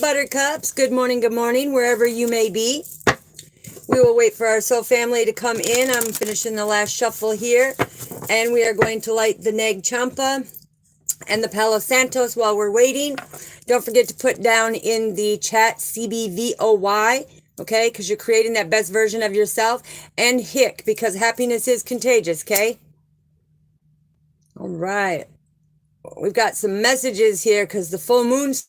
buttercups. Good morning, wherever you may be. We will wait for our soul family to come in. I'm finishing the last shuffle here. And we are going to light the Nag Champa and the Palo Santos while we're waiting. Don't forget to put down in the chat CBVOY, okay? Because you're creating that best version of yourself. And HICK, because happiness is contagious, okay? All right. We've got some messages here because the full moon's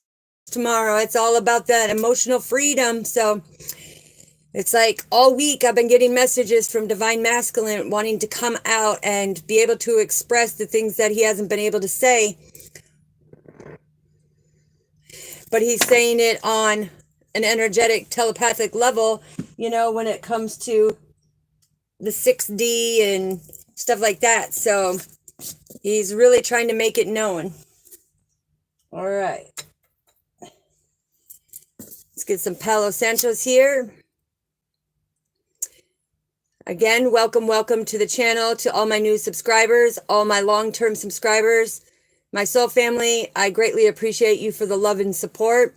tomorrow. It's all about that emotional freedom. So it's like all week I've been getting messages from Divine Masculine wanting to come out and be able to express the things that he hasn't been able to say. But he's saying it on an energetic, telepathic level, you know, when it comes to the 6D and stuff like that. So he's really trying to make it known. All right. Let's get some Palo Santos here. Again, welcome to the channel, to all my new subscribers, all my long-term subscribers, my soul family. I greatly appreciate you for the love and support.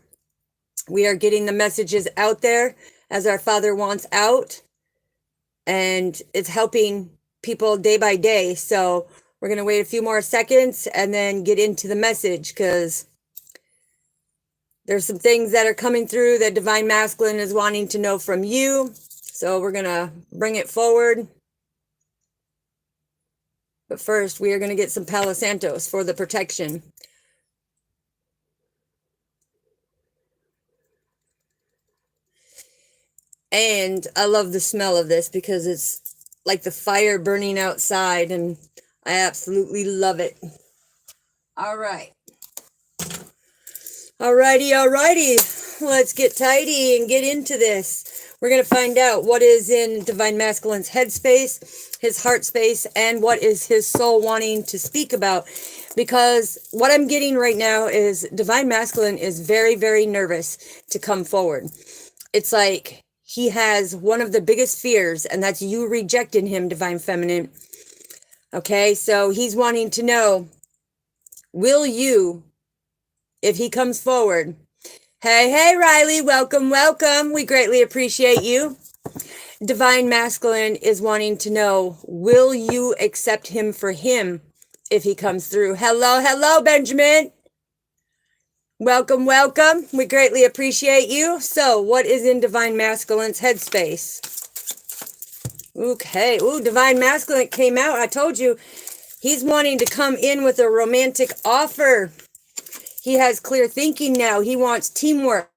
We are getting the messages out there as our Father wants out, and it's helping people day by day. So we're going to wait a few more seconds and then get into the message, because there's some things that are coming through that Divine Masculine is wanting to know from you. So we're going to bring it forward. But first, we are going to get some Palo Santos for the protection. And I love the smell of this because it's like the fire burning outside, and I absolutely love it. All right. Alrighty. Let's get tidy and get into this. We're going to find out what is in Divine Masculine's headspace, his heart space, and what is his soul wanting to speak about. Because what I'm getting right now is Divine Masculine is very, very nervous to come forward. It's like he has one of the biggest fears, and that's you rejecting him, Divine Feminine. Okay, so he's wanting to know, will you, if he comes forward... Hey, Riley, welcome. We greatly appreciate you. Divine Masculine is wanting to know, will you accept him for him if he comes through? Hello, Benjamin. Welcome. We greatly appreciate you. So, what is in Divine Masculine's headspace? Okay. Ooh, Divine Masculine came out. I told you, he's wanting to come in with a romantic offer. He has clear thinking now. He wants teamwork.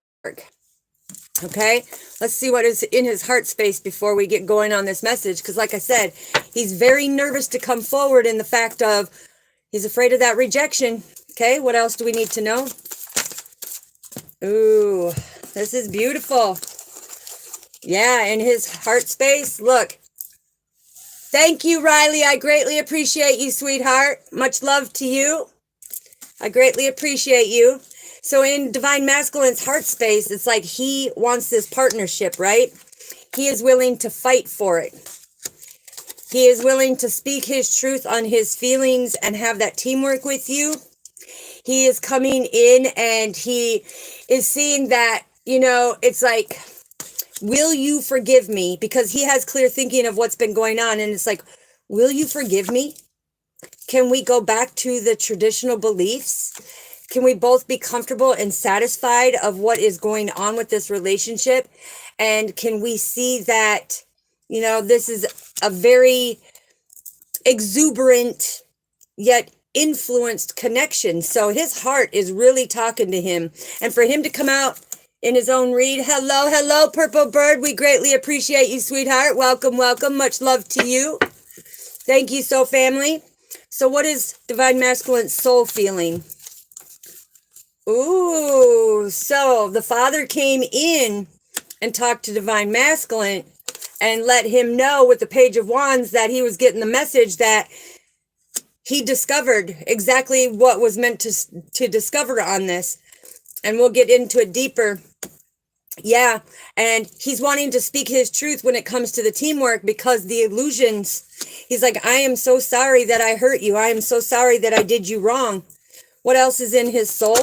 Okay, let's see what is in his heart space before we get going on this message. Because like I said, he's very nervous to come forward in the fact of he's afraid of that rejection. Okay, what else do we need to know? Ooh, this is beautiful. Yeah, in his heart space, look. Thank you, Riley. I greatly appreciate you, sweetheart. Much love to you. I greatly appreciate you. So in Divine Masculine's heart space, it's like he wants this partnership, right? He is willing to fight for it. He is willing to speak his truth on his feelings and have that teamwork with you. He is coming in and he is seeing that, you know, it's like, will you forgive me? Because he has clear thinking of what's been going on. And it's like, will you forgive me? Can we go back to the traditional beliefs? Can we both be comfortable and satisfied of what is going on with this relationship? And can we see that, you know, this is a very exuberant yet influenced connection. So his heart is really talking to him. And for him to come out in his own read, hello, Purple Bird. We greatly appreciate you, sweetheart. Welcome. Much love to you. Thank you, soul family. So what is Divine Masculine's soul feeling? Ooh, so the Father came in and talked to Divine Masculine and let him know with the Page of Wands that he was getting the message that he discovered exactly what was meant to discover on this. And we'll get into it deeper. Yeah, and he's wanting to speak his truth when it comes to the teamwork, because the illusions, he's like, I am so sorry that I hurt you. I am so sorry that I did you wrong. What else is in his soul?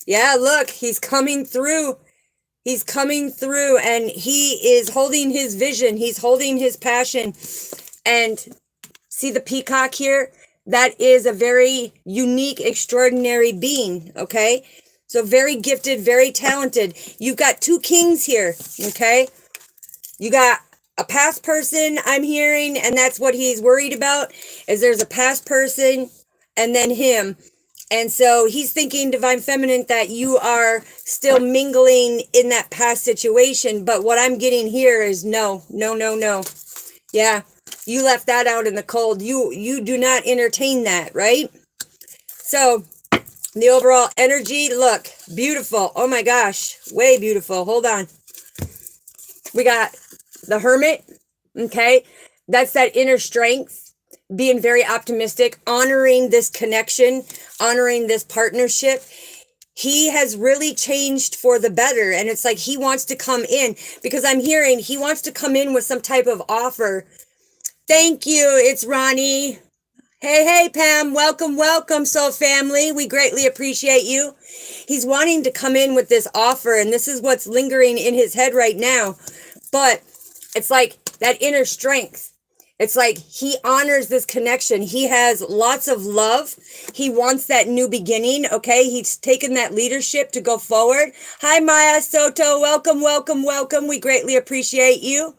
Yeah, look, he's coming through. He's coming through and he is holding his vision. He's holding his passion. And see the peacock here? That is a very unique, extraordinary being, okay? So very gifted, very talented. You've got two kings here, okay? You got a past person I'm hearing, and that's what he's worried about, is there's a past person and then him. And so he's thinking, Divine Feminine, that you are still mingling in that past situation. But what I'm getting here is no, no, no, no. Yeah, you left that out in the cold. You do not entertain that, right? So the overall energy, look, beautiful. Oh my gosh, way beautiful. Hold on. We got the Hermit, okay? That's that inner strength, being very optimistic, honoring this connection, honoring this partnership. He has really changed for the better. And it's like he wants to come in, because I'm hearing he wants to come in with some type of offer. Thank you. It's Ronnie. Hey, Pam. Welcome, welcome, soul family. We greatly appreciate you. He's wanting to come in with this offer, and this is what's lingering in his head right now. But it's like that inner strength. It's like he honors this connection. He has lots of love. He wants that new beginning, okay? He's taken that leadership to go forward. Hi, Maya Soto. Welcome, welcome, welcome. We greatly appreciate you.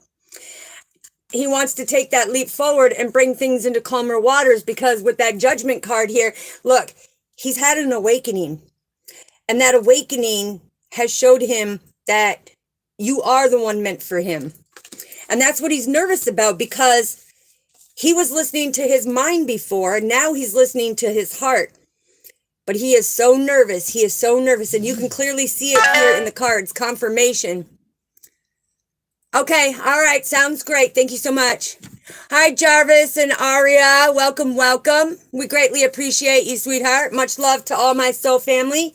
He wants to take that leap forward and bring things into calmer waters, because with that Judgment card here, look, he's had an awakening. And that awakening has showed him that you are the one meant for him. And that's what he's nervous about, because he was listening to his mind before. Now he's listening to his heart. But he is so nervous. He is so nervous. And you can clearly see it here in the cards, confirmation. Okay, all right, sounds great. Thank you so much. Hi, Jarvis and Aria. Welcome, welcome. We greatly appreciate you, sweetheart. Much love to all my soul family.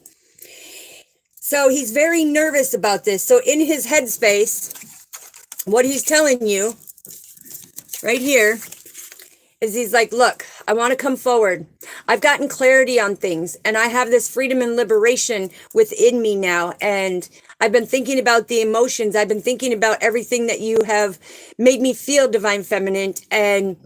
So he's very nervous about this. So in his headspace, what he's telling you right here is he's like, look, I want to come forward. I've gotten clarity on things, and I have this freedom and liberation within me now. And I've been thinking about the emotions. I've been thinking about everything that you have made me feel, Divine Feminine. And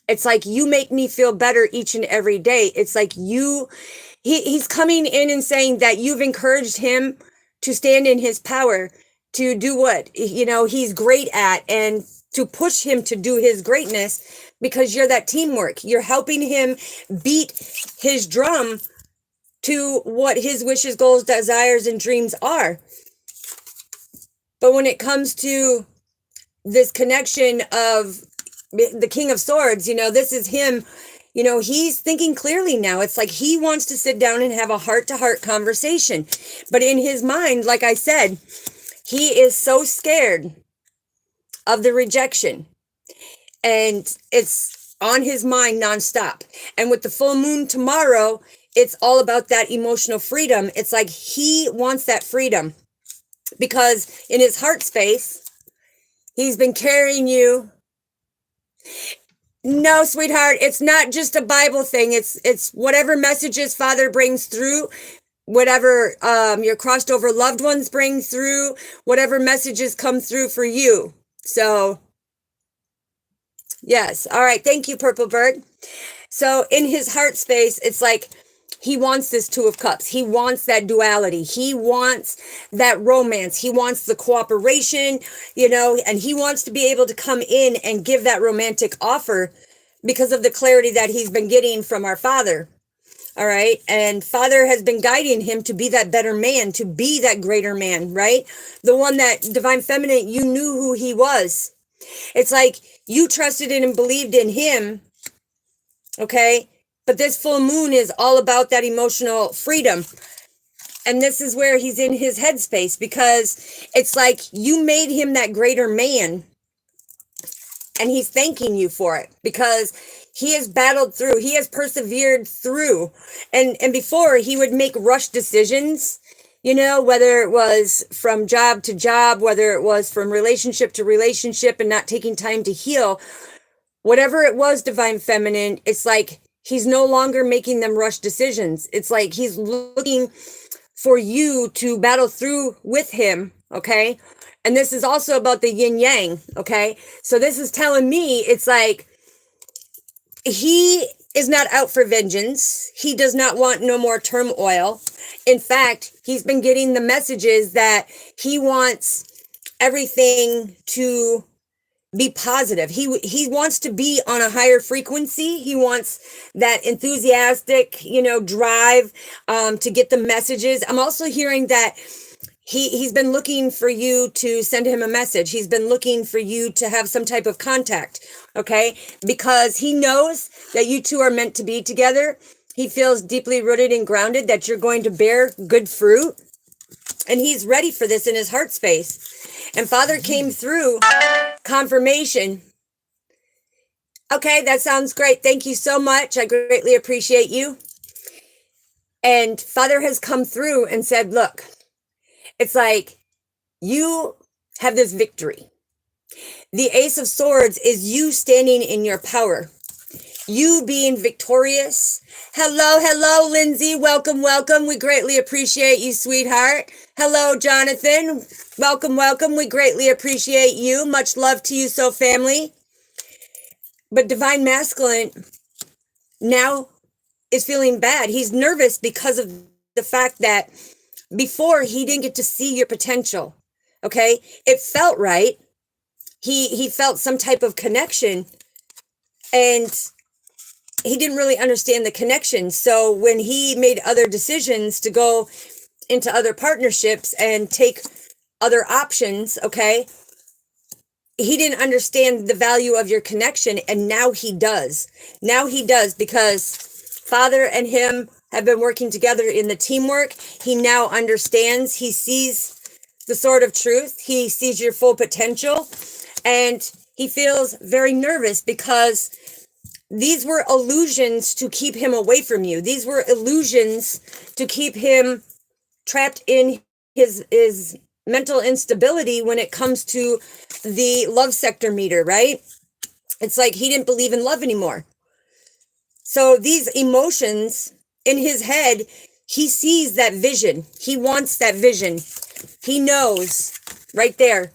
it's like you make me feel better each and every day. It's like he's coming in and saying that you've encouraged him to stand in his power, to do what, he's great at, and to push him to do his greatness, because you're that teamwork. You're helping him beat his drum to what his wishes, goals, desires, and dreams are. But when it comes to this connection of the King of Swords, this is him, he's thinking clearly now. It's like he wants to sit down and have a heart-to-heart conversation. But in his mind, like I said, he is so scared of the rejection. And it's on his mind nonstop. And with the full moon tomorrow, it's all about that emotional freedom. It's like he wants that freedom. Because in his heart space, he's been carrying you. No, sweetheart, it's not just a Bible thing. It's whatever messages Father brings through, whatever your crossed over loved ones bring through, whatever messages come through for you. So, yes. All right. Thank you, Purple Bird. So in his heart space, it's like he wants this Two of Cups. He wants that duality. He wants that romance. He wants the cooperation, and he wants to be able to come in and give that romantic offer because of the clarity that he's been getting from our Father. All right. And Father has been guiding him to be that better man, to be that greater man, right? The one that, Divine Feminine, you knew who he was. It's like you trusted in and believed in him. Okay. But this full moon is all about that emotional freedom. And this is where he's in his headspace, because it's like you made him that greater man. And he's thanking you for it, because he has battled through, he has persevered through. And before, he would make rush decisions, whether it was from job to job, whether it was from relationship to relationship, and not taking time to heal. Whatever it was, Divine Feminine, it's like he's no longer making them rush decisions. It's like he's looking for you to battle through with him, okay? And this is also about the yin yang, okay? So this is telling me it's like he is not out for vengeance. He does not want no more turmoil. In fact, he's been getting the messages that he wants everything to be positive. He wants to be on a higher frequency. He wants that enthusiastic, drive to get the messages. I'm also hearing that he's been looking for you to send him a message. He's been looking for you to have some type of contact, okay? Because he knows that you two are meant to be together. He feels deeply rooted and grounded that you're going to bear good fruit. And he's ready for this in his heart space. And Father came through, confirmation. Okay, that sounds great. Thank you so much. I greatly appreciate you. And Father has come through and said, look, it's like you have this victory. The Ace of Swords is you standing in your power. You being victorious. Hello, Lindsay. Welcome. We greatly appreciate you, sweetheart. Hello, Jonathan. Welcome. We greatly appreciate you. Much love to you, so family. But Divine Masculine now is feeling bad. He's nervous because of the fact that before he didn't get to see your potential. Okay? It felt right. He felt some type of connection, and he didn't really understand the connection. So when he made other decisions to go into other partnerships and take other options, okay, he didn't understand the value of your connection, and now he does. Now he does, because Father and him have been working together in the teamwork. He now understands. He sees the sword of truth. He sees your full potential, and he feels very nervous because these were illusions to keep him away from you. These were illusions to keep him trapped in his mental instability when it comes to the love sector meter, right? It's like he didn't believe in love anymore. So these emotions in his head, he sees that vision. He wants that vision. He knows right there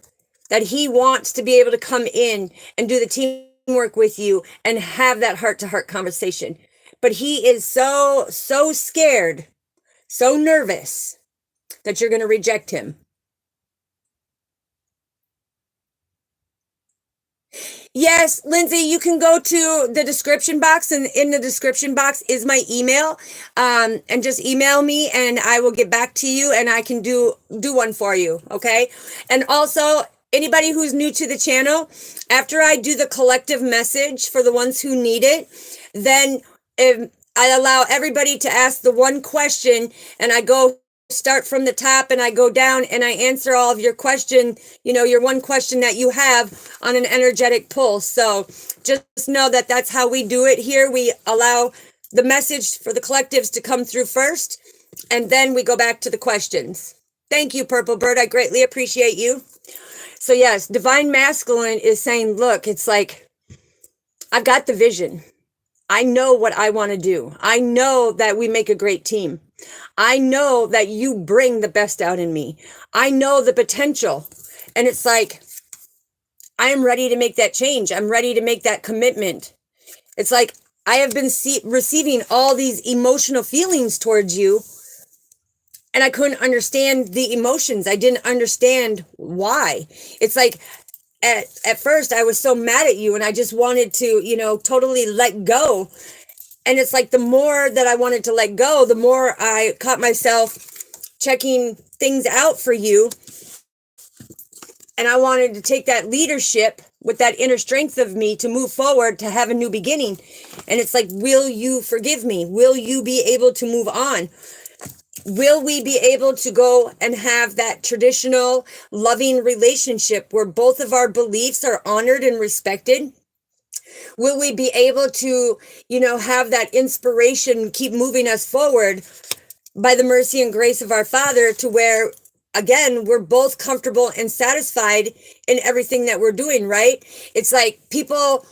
that he wants to be able to come in and do the teamwork with you and have that heart-to-heart conversation. But he is so scared, so nervous that you're going to reject him. Yes, Lindsay, you can go to the description box, and in the description box is my email, and just email me and I will get back to you, and I can do one for you, okay? And also, anybody who's new to the channel, after I do the collective message for the ones who need it, then I allow everybody to ask the one question, and I go start from the top and I go down and I answer all of your question, your one question that you have on an energetic pulse. So just know that that's how we do it here. We allow the message for the collectives to come through first, and then we go back to the questions. Thank you, Purple Bird. I greatly appreciate you. So yes, Divine Masculine is saying, look, it's like, I've got the vision. I know what I want to do. I know that we make a great team. I know that you bring the best out in me. I know the potential. And it's like, I am ready to make that change. I'm ready to make that commitment. It's like, I have been receiving all these emotional feelings towards you, and I couldn't understand the emotions. I didn't understand why. It's like, at first I was so mad at you, and I just wanted to, totally let go. And it's like, the more that I wanted to let go, the more I caught myself checking things out for you. And I wanted to take that leadership with that inner strength of me to move forward, to have a new beginning. And it's like, will you forgive me? Will you be able to move on? Will we be able to go and have that traditional loving relationship where both of our beliefs are honored and respected? Will we be able to, have that inspiration keep moving us forward by the mercy and grace of our Father, to where, again, we're both comfortable and satisfied in everything that we're doing, right? It's like people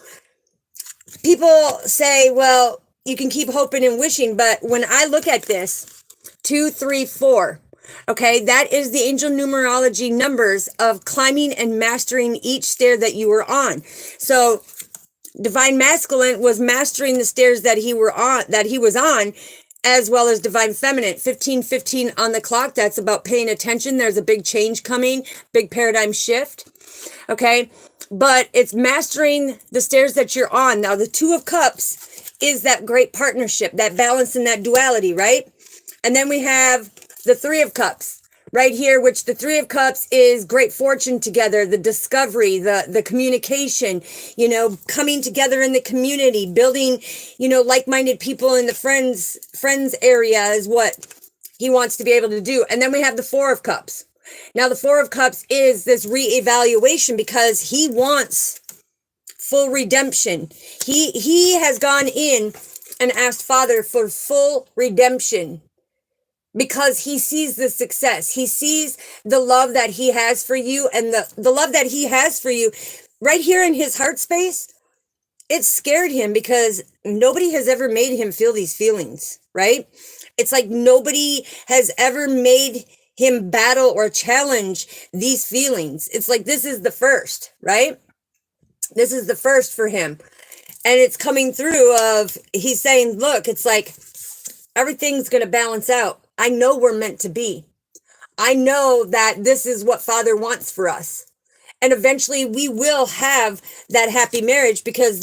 say, well, you can keep hoping and wishing, but when I look at this, 2, 3, 4. Okay, that is the angel numerology numbers of climbing and mastering each stair that you were on. So divine masculine was mastering the stairs that he was on, as well as divine feminine. 15:15 on the clock. That's about paying attention. There's a big change coming, big paradigm shift. Okay, but it's mastering the stairs that you're on. Now, the Two of Cups is that great partnership, that balance and that duality, right? And then we have the Three of Cups right here, which the Three of Cups is great fortune together, the discovery, the communication, coming together in the community, building, like-minded people in the friends area is what he wants to be able to do. And then we have the Four of Cups. Now, the Four of Cups is this reevaluation because he wants full redemption. He has gone in and asked Father for full redemption because he sees the success. He sees the love that he has for you, and the love that he has for you right here in his heart space. It scared him because nobody has ever made him feel these feelings, right? It's like nobody has ever made him battle or challenge these feelings. It's like this is the first, right? This is the first for him. And it's coming through of, he's saying, look, it's like everything's going to balance out. I know we're meant to be. I know that this is what Father wants for us. And eventually we will have that happy marriage because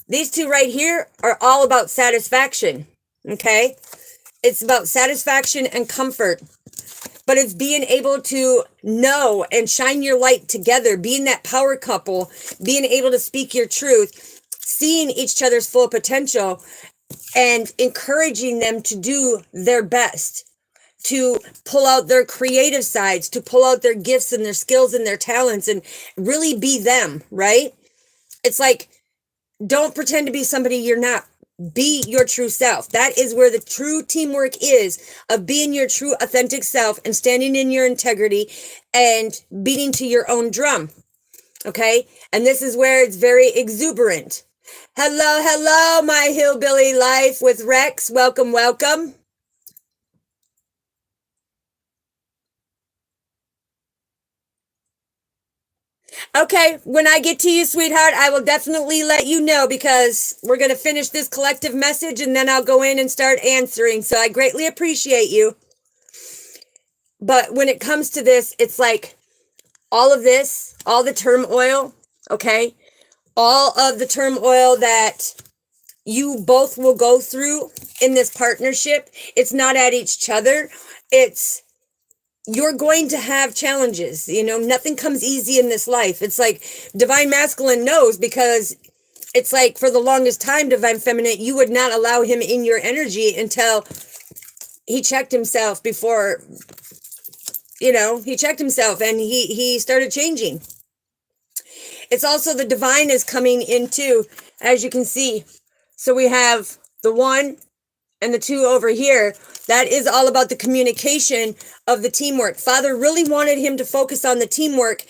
these two right here are all about satisfaction. Okay? It's about satisfaction and comfort. But it's being able to know and shine your light together, being that power couple, being able to speak your truth, seeing each other's full potential, and encouraging them to do their best, to pull out their creative sides, to pull out their gifts and their skills and their talents and really be them, right? It's like, don't pretend to be somebody you're not. Be your true self. That is where the true teamwork is, of being your true authentic self and standing in your integrity and beating to your own drum. Okay? And this is where it's very exuberant. Hello, my hillbilly life with Rex. Welcome, welcome. Okay, when I get to you, sweetheart, I will definitely let you know because we're going to finish this collective message and then I'll go in and start answering. So I greatly appreciate you. But when it comes to this, it's like all of this, all the turmoil, okay? All of the turmoil that you both will go through in this partnership, it's not at each other. It's you're going to have challenges. Nothing comes easy in this life. It's like divine masculine knows because it's like for the longest time, divine feminine, you would not allow him in your energy until he checked himself before, he checked himself and he started changing. It's also the divine is coming in too, as you can see. So we have the 1 and the 2 over here. That is all about the communication of the teamwork. Father really wanted him to focus on the teamwork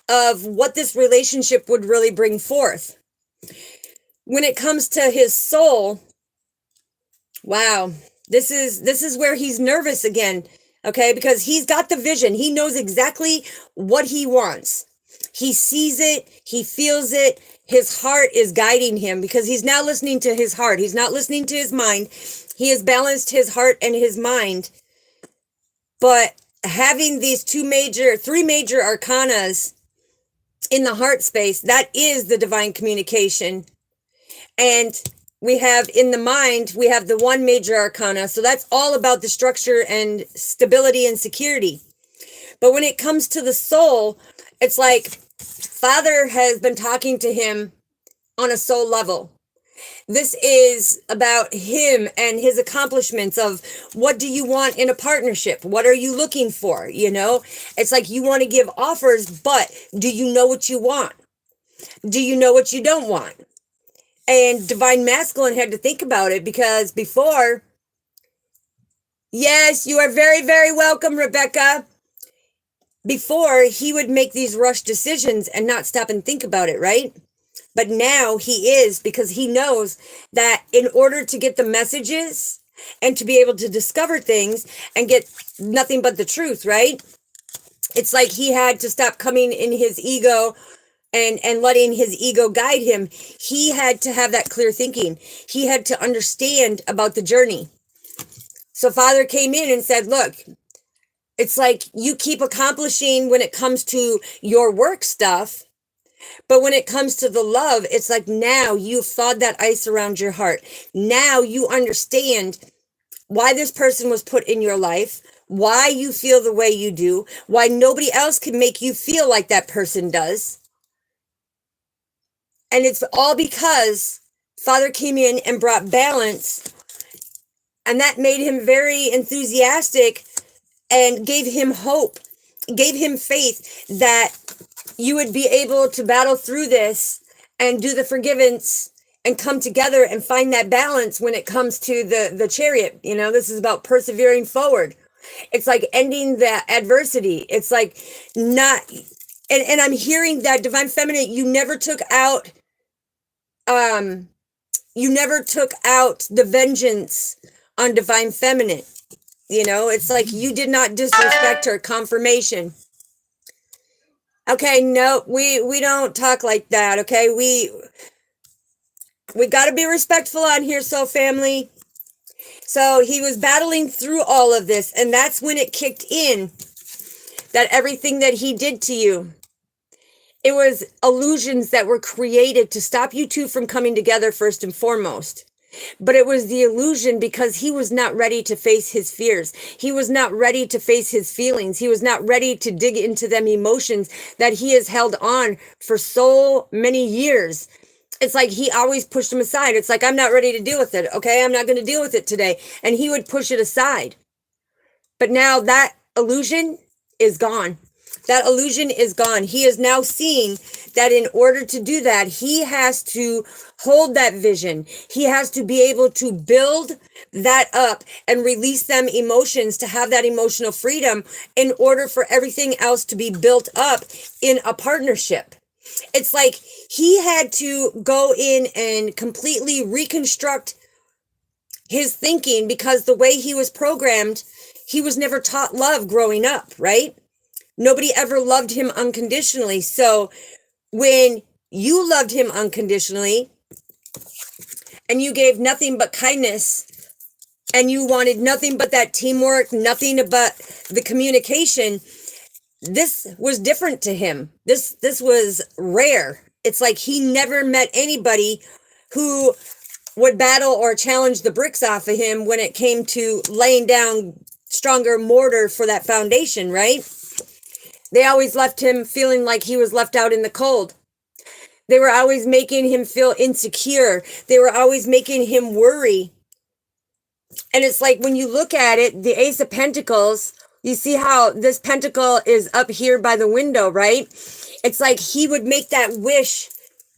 of what this relationship would really bring forth. When it comes to his soul, wow, this is where he's nervous again, okay? Because he's got the vision. He knows exactly what he wants. He sees it. He feels it. His heart is guiding him because he's now listening to his heart. He's not listening to his mind. He has balanced his heart and his mind. But having these 3 major arcanas in the heart space, that is the divine communication. And we have in the mind, we have the 1 major arcana. So that's all about the structure and stability and security. But when it comes to the soul, it's like Father has been talking to him on a soul level. This is about him and his accomplishments of what do you want in a partnership? What are you looking for? It's like you want to give offers, but do you know what you want? Do you know what you don't want? And divine masculine had to think about it because before, yes, you are very, very welcome, Rebecca. Before, he would make these rush decisions and not stop and think about it, right? But now he is, because he knows that in order to get the messages and to be able to discover things and get nothing but the truth, right? It's like he had to stop coming in his ego and letting his ego guide him. He had to have that clear thinking. He had to understand about the journey. So Father came in and said, look, it's like you keep accomplishing when it comes to your work stuff, but when it comes to the love, it's like now you've thawed that ice around your heart. Now you understand why this person was put in your life, why you feel the way you do, why nobody else can make you feel like that person does. And it's all because Father came in and brought balance, and that made him very enthusiastic and gave him hope, gave him faith that you would be able to battle through this and do the forgiveness and come together and find that balance when it comes to the chariot. You know, this is about persevering forward. It's like ending the adversity. It's like not, and I'm hearing that Divine Feminine, you never took out the vengeance on Divine Feminine. You know, it's like you did not disrespect her. Confirmation. Okay, no, we don't talk like that, okay? We got to be respectful on here, soul family. So he was battling through all of this, and that's when it kicked in, that everything that he did to you, it was illusions that were created to stop you two from coming together first and foremost. But it was the illusion because he was not ready to face his fears. He was not ready to face his feelings. He was not ready to dig into them emotions that he has held on for so many years. It's like he always pushed them aside. It's like, I'm not ready to deal with it. Okay, I'm not going to deal with it today. And he would push it aside. But now that illusion is gone. That illusion is gone. He is now seeing that in order to do that, he has to hold that vision. He has to be able to build that up and release them emotions to have that emotional freedom in order for everything else to be built up in a partnership. It's like he had to go in and completely reconstruct his thinking because the way he was programmed, he was never taught love growing up, right? Nobody ever loved him unconditionally. So when you loved him unconditionally and you gave nothing but kindness and you wanted nothing but that teamwork, nothing but the communication, this was different to him. This was rare. It's like he never met anybody who would battle or challenge the bricks off of him when it came to laying down stronger mortar for that foundation, right? They always left him feeling like he was left out in the cold. They were always making him feel insecure. They were always making him worry. And it's like when you look at it, the Ace of Pentacles, you see how this pentacle is up here by the window, right? It's like he would make that wish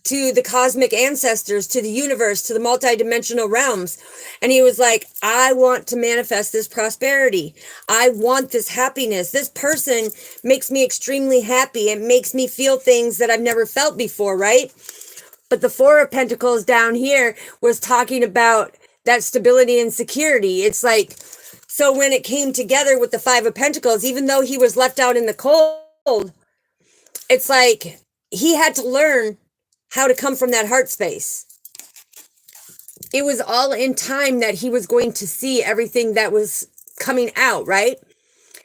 to the cosmic ancestors, to the universe, to the multidimensional realms. And he was like, I want to manifest this prosperity. I want this happiness. This person makes me extremely happy. It makes me feel things that I've never felt before, right? But the Four of Pentacles down here was talking about that stability and security. It's like, so when it came together with the Five of Pentacles, even though he was left out in the cold, it's like he had to learn how to come from that heart space. It was all in time that he was going to see everything that was coming out, right?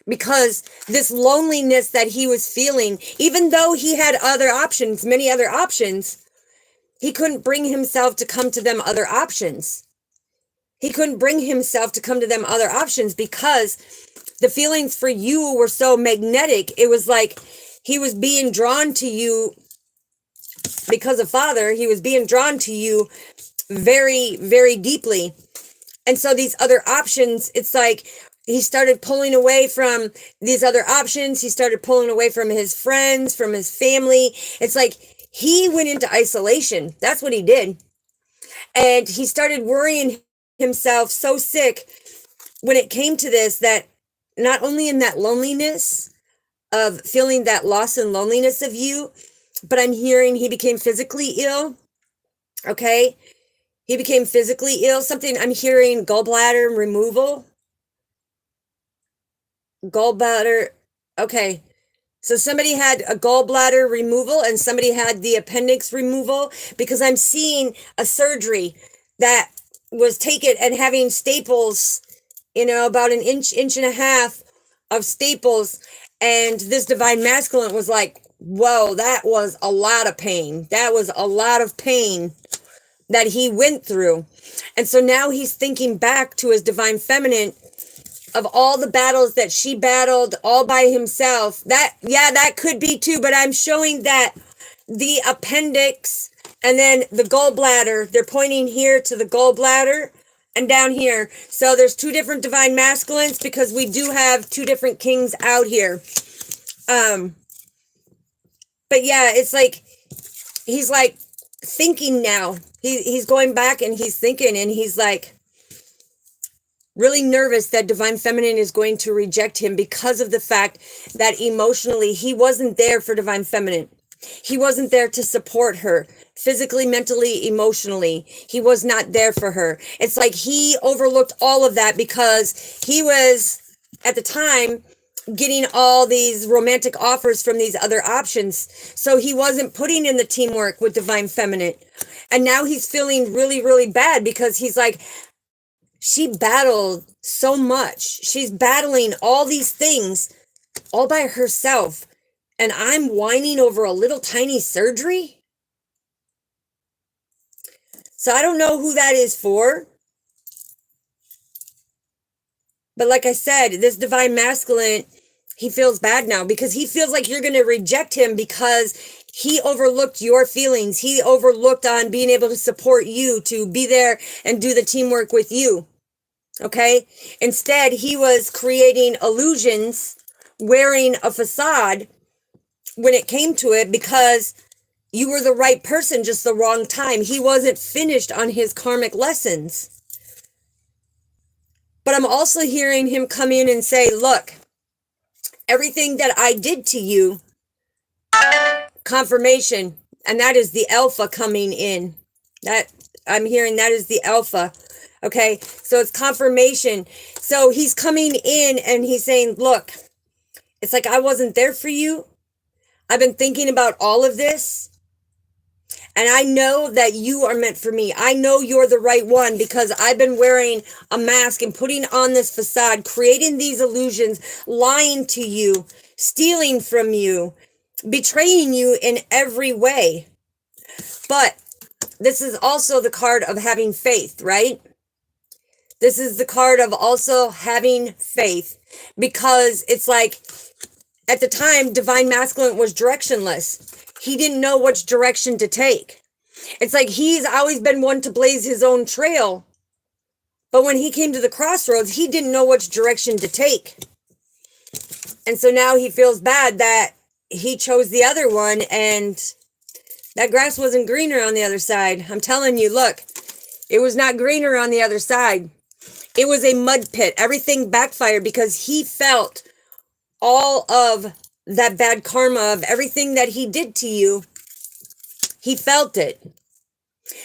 Because this loneliness that he was feeling, even though he had other options, many other options, he couldn't bring himself to come to them other options. He couldn't bring himself to come to them other options because the feelings for you were so magnetic. It was like he was being drawn to you because of Father. He was being drawn to you very, very deeply. And so these other options, it's like he started pulling away from these other options. He started pulling away from his friends, from his family. It's like he went into isolation. That's what he did. And he started worrying himself so sick when it came to this, that not only in that loneliness of feeling that loss and loneliness of you, but I'm hearing he became physically ill. Okay. He became physically ill. Something, I'm hearing gallbladder removal. Gallbladder. Okay. So somebody had a gallbladder removal and somebody had the appendix removal, because I'm seeing a surgery that was taken and having staples, about an inch and a half of staples. And this divine masculine was like, whoa, that was a lot of pain. That was a lot of pain that he went through. And so now he's thinking back to his divine feminine, of all the battles that she battled all by himself. That could be too, but I'm showing that the appendix and then the gallbladder, they're pointing here to the gallbladder and down here. So there's two different divine masculines, because we do have two different kings out here. But yeah, it's like, he's like thinking now. He's going back and he's thinking, and he's like, really nervous that divine feminine is going to reject him, because of the fact that emotionally he wasn't there for divine feminine. He wasn't there to support her physically, mentally, emotionally. He was not there for her. It's like he overlooked all of that because he was at the time getting all these romantic offers from these other options. So he wasn't putting in the teamwork with divine feminine. And now he's feeling really, really bad, because he's like, she battled so much. She's battling all these things all by herself. And I'm whining over a little tiny surgery. So I don't know who that is for. But like I said, this divine masculine, he feels bad now, because he feels like you're going to reject him because he overlooked your feelings. He overlooked on being able to support you, to be there and do the teamwork with you. Okay. Instead, he was creating illusions, wearing a facade when it came to it, because you were the right person, just the wrong time. He wasn't finished on his karmic lessons. But I'm also hearing him come in and say, look, everything that I did to you, confirmation, and that is the alpha coming in. That I'm hearing, that is the alpha. Okay, so it's confirmation. So he's coming in and he's saying, look, it's like, I wasn't there for you. I've been thinking about all of this. And I know that you are meant for me. I know you're the right one, because I've been wearing a mask and putting on this facade, creating these illusions, lying to you, stealing from you, betraying you in every way. But this is also the card of having faith, right? This is the card of also having faith, because it's like, at the time, divine masculine was directionless. He didn't know which direction to take. It's like he's always been one to blaze his own trail. But when he came to the crossroads, he didn't know which direction to take. And so now he feels bad that he chose the other one, and that grass wasn't greener on the other side. I'm telling you, look, it was not greener on the other side. It was a mud pit. Everything backfired because he felt all of that bad karma of everything that he did to you. He felt it.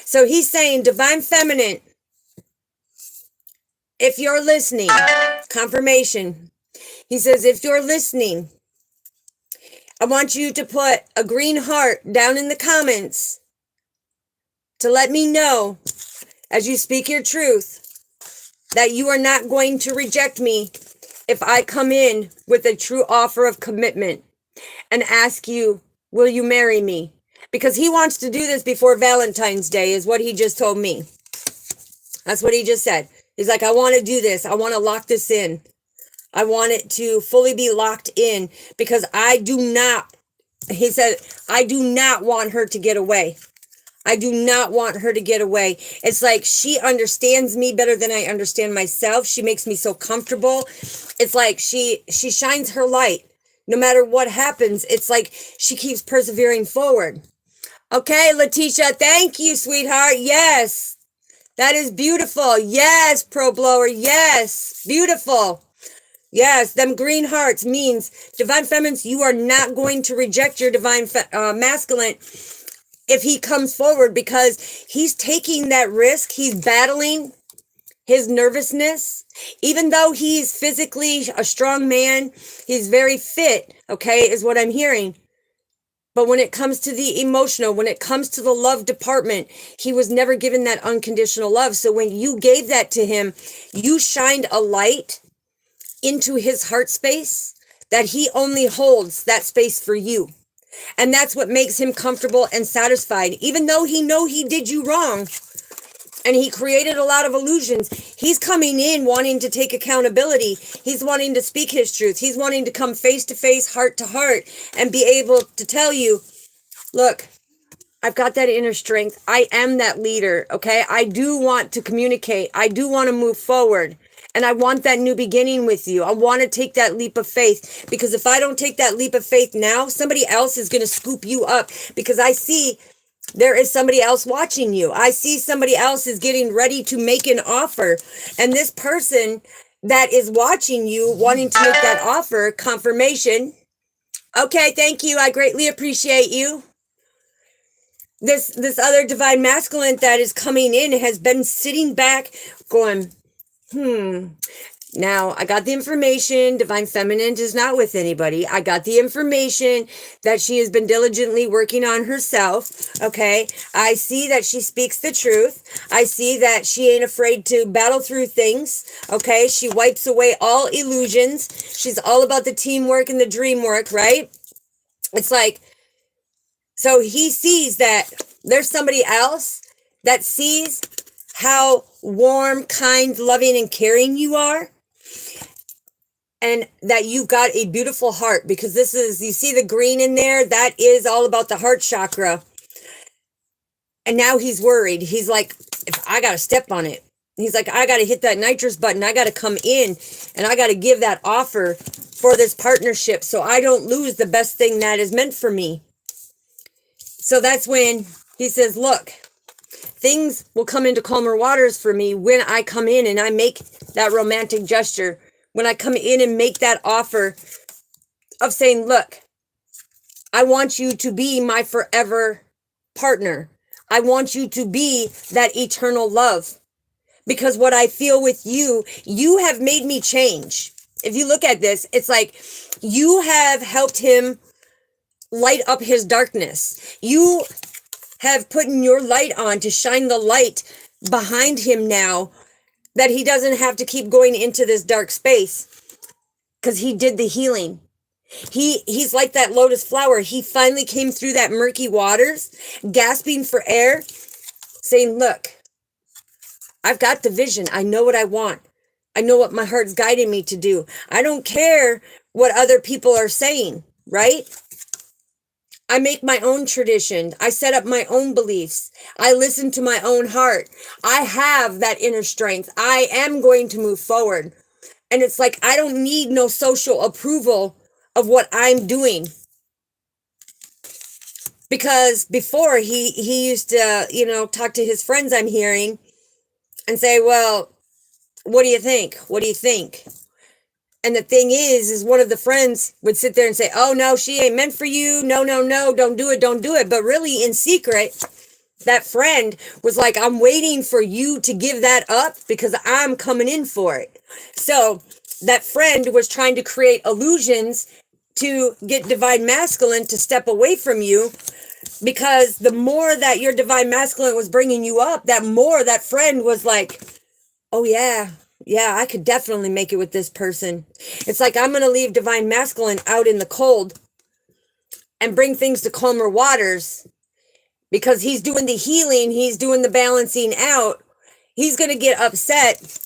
So he's saying, divine feminine, if you're listening, confirmation. He says, if you're listening, I want you to put a green heart down in the comments to let me know, as you speak your truth, that you are not going to reject me if I come in with a true offer of commitment and ask you, will you marry me? Because he wants to do this before Valentine's Day, is what he just told me. That's what he just said. He's like, I want to do this. I want to lock this in. I want it to fully be locked in, because I do not, he said, I do not want her to get away. I do not want her to get away. It's like she understands me better than I understand myself. She makes me so comfortable. It's like she shines her light. No matter what happens, it's like she keeps persevering forward. Okay, Letitia, thank you, sweetheart. Yes, that is beautiful. Yes, Pro Blower. Yes, beautiful. Yes, them green hearts means, divine feminines, you are not going to reject your divine masculine if he comes forward, because he's taking that risk. He's battling his nervousness. Even though he's physically a strong man, he's very fit, okay, is what I'm hearing. But when it comes to the emotional, when it comes to the love department, he was never given that unconditional love. So when you gave that to him, you shined a light into his heart space that he only holds that space for you. And that's what makes him comfortable and satisfied. Even though he did you wrong and he created a lot of illusions, he's coming in wanting to take accountability. He's wanting to speak his truth. He's wanting to come face to face, heart to heart, and be able to tell you, look, I've got that inner strength. I am that leader, okay? I do want to communicate. I do want to move forward. And I want that new beginning with you. I want to take that leap of faith, because if I don't take that leap of faith now, somebody else is going to scoop you up, because I see there is somebody else watching you. I see somebody else is getting ready to make an offer. And this person that is watching you, wanting to make that offer, confirmation. Okay, thank you. I greatly appreciate you. This other divine masculine that is coming in has been sitting back going, Now, I got the information. Divine Feminine is not with anybody. I got the information that she has been diligently working on herself. Okay. I see that she speaks the truth. I see that she ain't afraid to battle through things. Okay. She wipes away all illusions. She's all about the teamwork and the dream work, right? It's like, so he sees that there's somebody else that sees how warm, kind, loving, and caring you are. And that you've got a beautiful heart, because this is, you see the green in there? That is all about the heart chakra. And now he's worried. He's like, if I got to step on it. He's like, I got to hit that nitrous button. I got to come in and I got to give that offer for this partnership so I don't lose the best thing that is meant for me. So that's when he says, look, things will come into calmer waters for me when I come in and I make that romantic gesture. When I come in and make that offer of saying, look, I want you to be my forever partner. I want you to be that eternal love. Because what I feel with you, you have made me change. If you look at this, it's like you have helped him light up his darkness. You have put your light on to shine the light behind him now, that he doesn't have to keep going into this dark space, because he did the healing. He's like that lotus flower. He finally came through that murky waters, gasping for air, saying, look, I've got the vision. I know what I want. I know what my heart's guiding me to do. I don't care what other people are saying, right? I make my own tradition. I set up my own beliefs. I listen to my own heart. I have that inner strength. I am going to move forward. And it's like, I don't need no social approval of what I'm doing. Because before he used to, talk to his friends, I'm hearing, and say, well, what do you think? What do you think? And the thing is one of the friends would sit there and say, oh, no, she ain't meant for you. No, no, no, don't do it. Don't do it. But really in secret, that friend was like, I'm waiting for you to give that up because I'm coming in for it. So that friend was trying to create illusions to get divine masculine to step away from you, because the more that your divine masculine was bringing you up, that more that friend was like, oh, yeah, I could definitely make it with this person. It's like, I'm going to leave divine masculine out in the cold and bring things to calmer waters, because he's doing the healing. He's doing the balancing out. He's going to get upset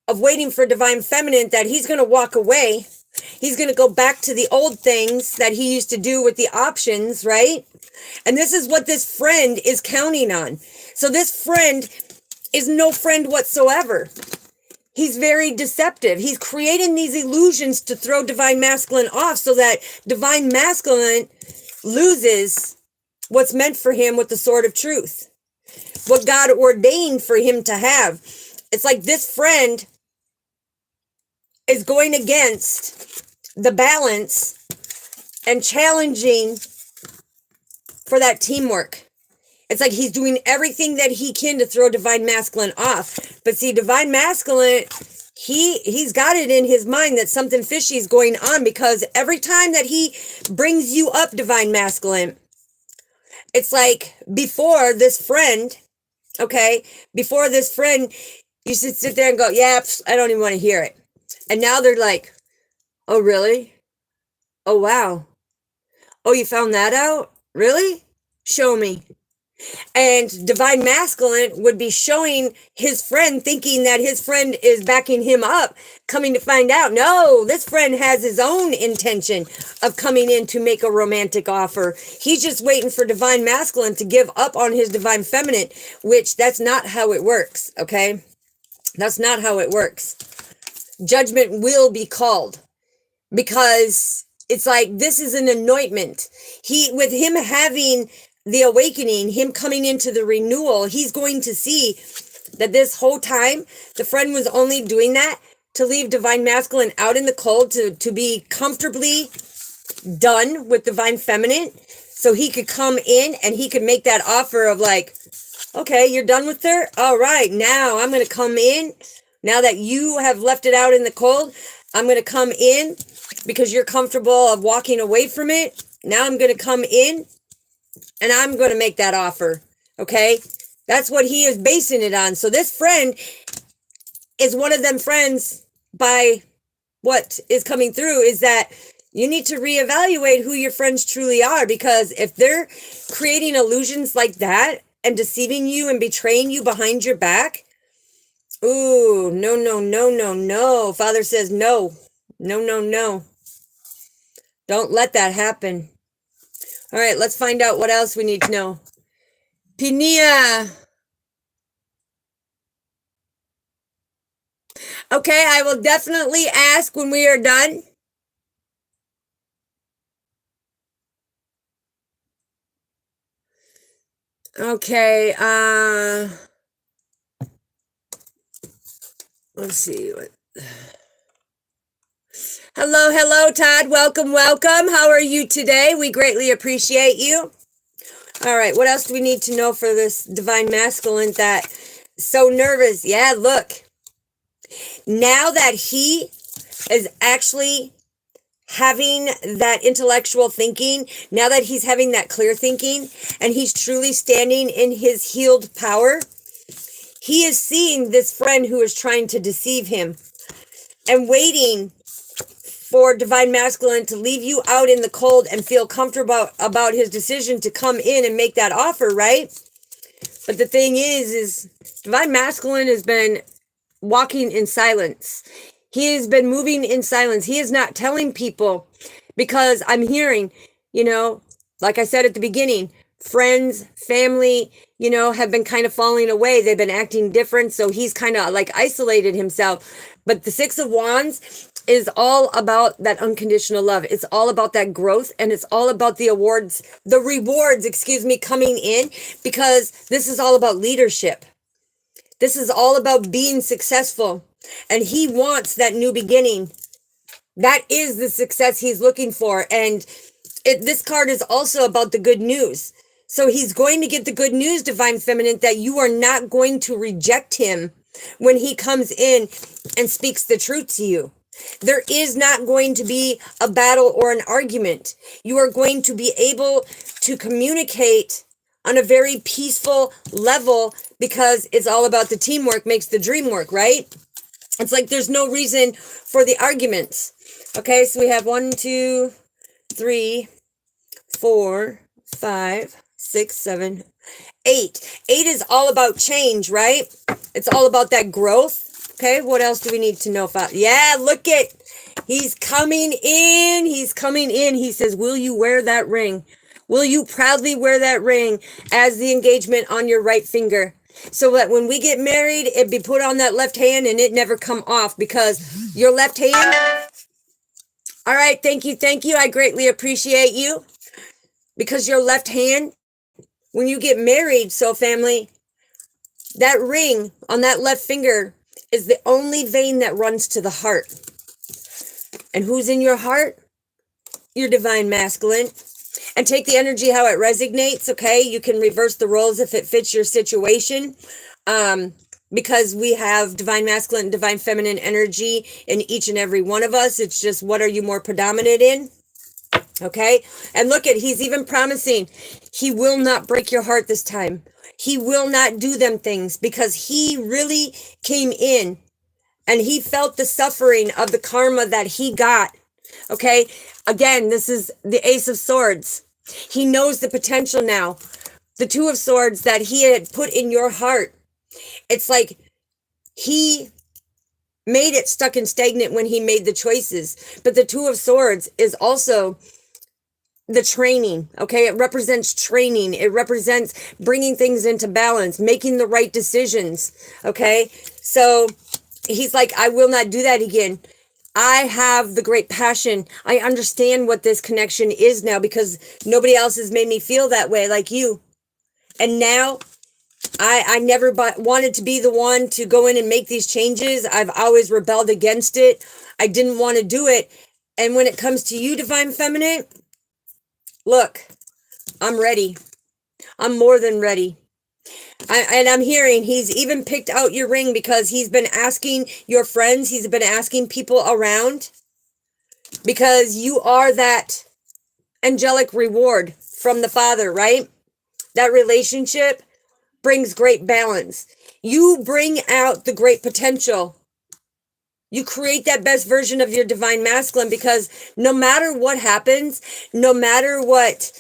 of waiting for divine feminine, that he's going to walk away. He's going to go back to the old things that he used to do with the options, right? And this is what this friend is counting on. So this friend is no friend whatsoever. He's very deceptive. He's creating these illusions to throw divine masculine off, so that divine masculine loses what's meant for him with the sword of truth, what God ordained for him to have. It's like this friend is going against the balance and challenging for that teamwork. It's like he's doing everything that he can to throw divine masculine off. But see, divine masculine, he's got it in his mind that something fishy is going on, because every time that he brings you up, divine masculine, it's like before this friend, okay, before this friend, you should sit there and go, yeah, I don't even want to hear it. And now they're like, oh, really? Oh, wow. Oh, you found that out? Really? Show me. And divine masculine would be showing his friend, thinking that his friend is backing him up, coming to find out, no, this friend has his own intention of coming in to make a romantic offer. He's just waiting for divine masculine to give up on his divine feminine, which that's not how it works, okay? That's not how it works. Judgment will be called, because it's like, this is an anointment. With him having the awakening, him coming into the renewal, he's going to see that this whole time the friend was only doing that to leave divine masculine out in the cold, to be comfortably done with divine feminine, so he could come in and he could make that offer of like, okay, you're done with her? All right, now I'm going to come in. Now that you have left it out in the cold, I'm going to come in because you're comfortable of walking away from it. Now I'm going to come in and I'm going to make that offer, okay? That's what he is basing it on. So this friend is one of them friends. By what is coming through is that you need to reevaluate who your friends truly are, because if they're creating illusions like that and deceiving you and betraying you behind your back, ooh, no, no, no, no, no. Father says no, no, no, no. Don't let that happen. All right, let's find out what else we need to know. Pinia. Okay, I will definitely ask when we are done. Okay, let's see. Hello, Todd. Welcome. How are you today? We greatly appreciate you. All right, what else do we need to know for this divine masculine that so nervous? Yeah, look. Now that he is actually having that intellectual thinking, now that he's having that clear thinking, and he's truly standing in his healed power, he is seeing this friend who is trying to deceive him and waiting for divine masculine to leave you out in the cold and feel comfortable about his decision to come in and make that offer, right? But the thing is divine masculine has been walking in silence. He has been moving in silence. He is not telling people, because I'm hearing, like I said at the beginning, friends, family, have been kind of falling away. They've been acting different. So he's kind of like isolated himself. But the Six of Wands is all about that unconditional love. It's all about that growth, and it's all about the rewards, coming in, because this is all about leadership. This is all about being successful, and he wants that new beginning. That is the success he's looking for. And this card is also about the good news. So he's going to get the good news, divine feminine, that you are not going to reject him when he comes in and speaks the truth to you. There is not going to be a battle or an argument. You are going to be able to communicate on a very peaceful level, because it's all about the teamwork makes the dream work, right? It's like there's no reason for the arguments. Okay, so we have 1, 2, 3, 4, 5, 6, 7, 8. 8 is all about change, right? It's all about that growth. Okay, what else do we need to know about? Yeah, look at, he's coming in. He says, will you wear that ring? Will you proudly wear that ring as the engagement on your right finger? So that when we get married, it be put on that left hand and it never come off, because your left hand. All right, thank you. I greatly appreciate you, because your left hand, when you get married, so family, that ring on that left finger is the only vein that runs to the heart. And who's in your heart? Your divine masculine. and take the energy how it resonates, okay? You can reverse the roles if it fits your situation. Because we have divine masculine and divine feminine energy in each and every one of us. It's just, what are you more predominant in? Okay. And look at, he's even promising he will not break your heart this time. He will not do them things, because he really came in and he felt the suffering of the karma that he got. Okay. Again, this is the Ace of Swords. He knows the potential now. The Two of Swords that he had put in your heart. It's like he made it stuck and stagnant when he made the choices. But the Two of Swords is also the training, okay? It represents training. It represents bringing things into balance, making the right decisions, okay? So he's like, I will not do that again. I have the great passion. I understand what this connection is now, because nobody else has made me feel that way like you. And now I never wanted to be the one to go in and make these changes. I've always rebelled against it. I didn't want to do it. And when it comes to you, Divine Feminine, look, I'm ready. I'm more than ready. And I'm hearing he's even picked out your ring, because he's been asking your friends, he's been asking people around, because you are that angelic reward from the Father, right? That relationship brings great balance. You bring out the great potential. You create that best version of your divine masculine, because no matter what happens, no matter what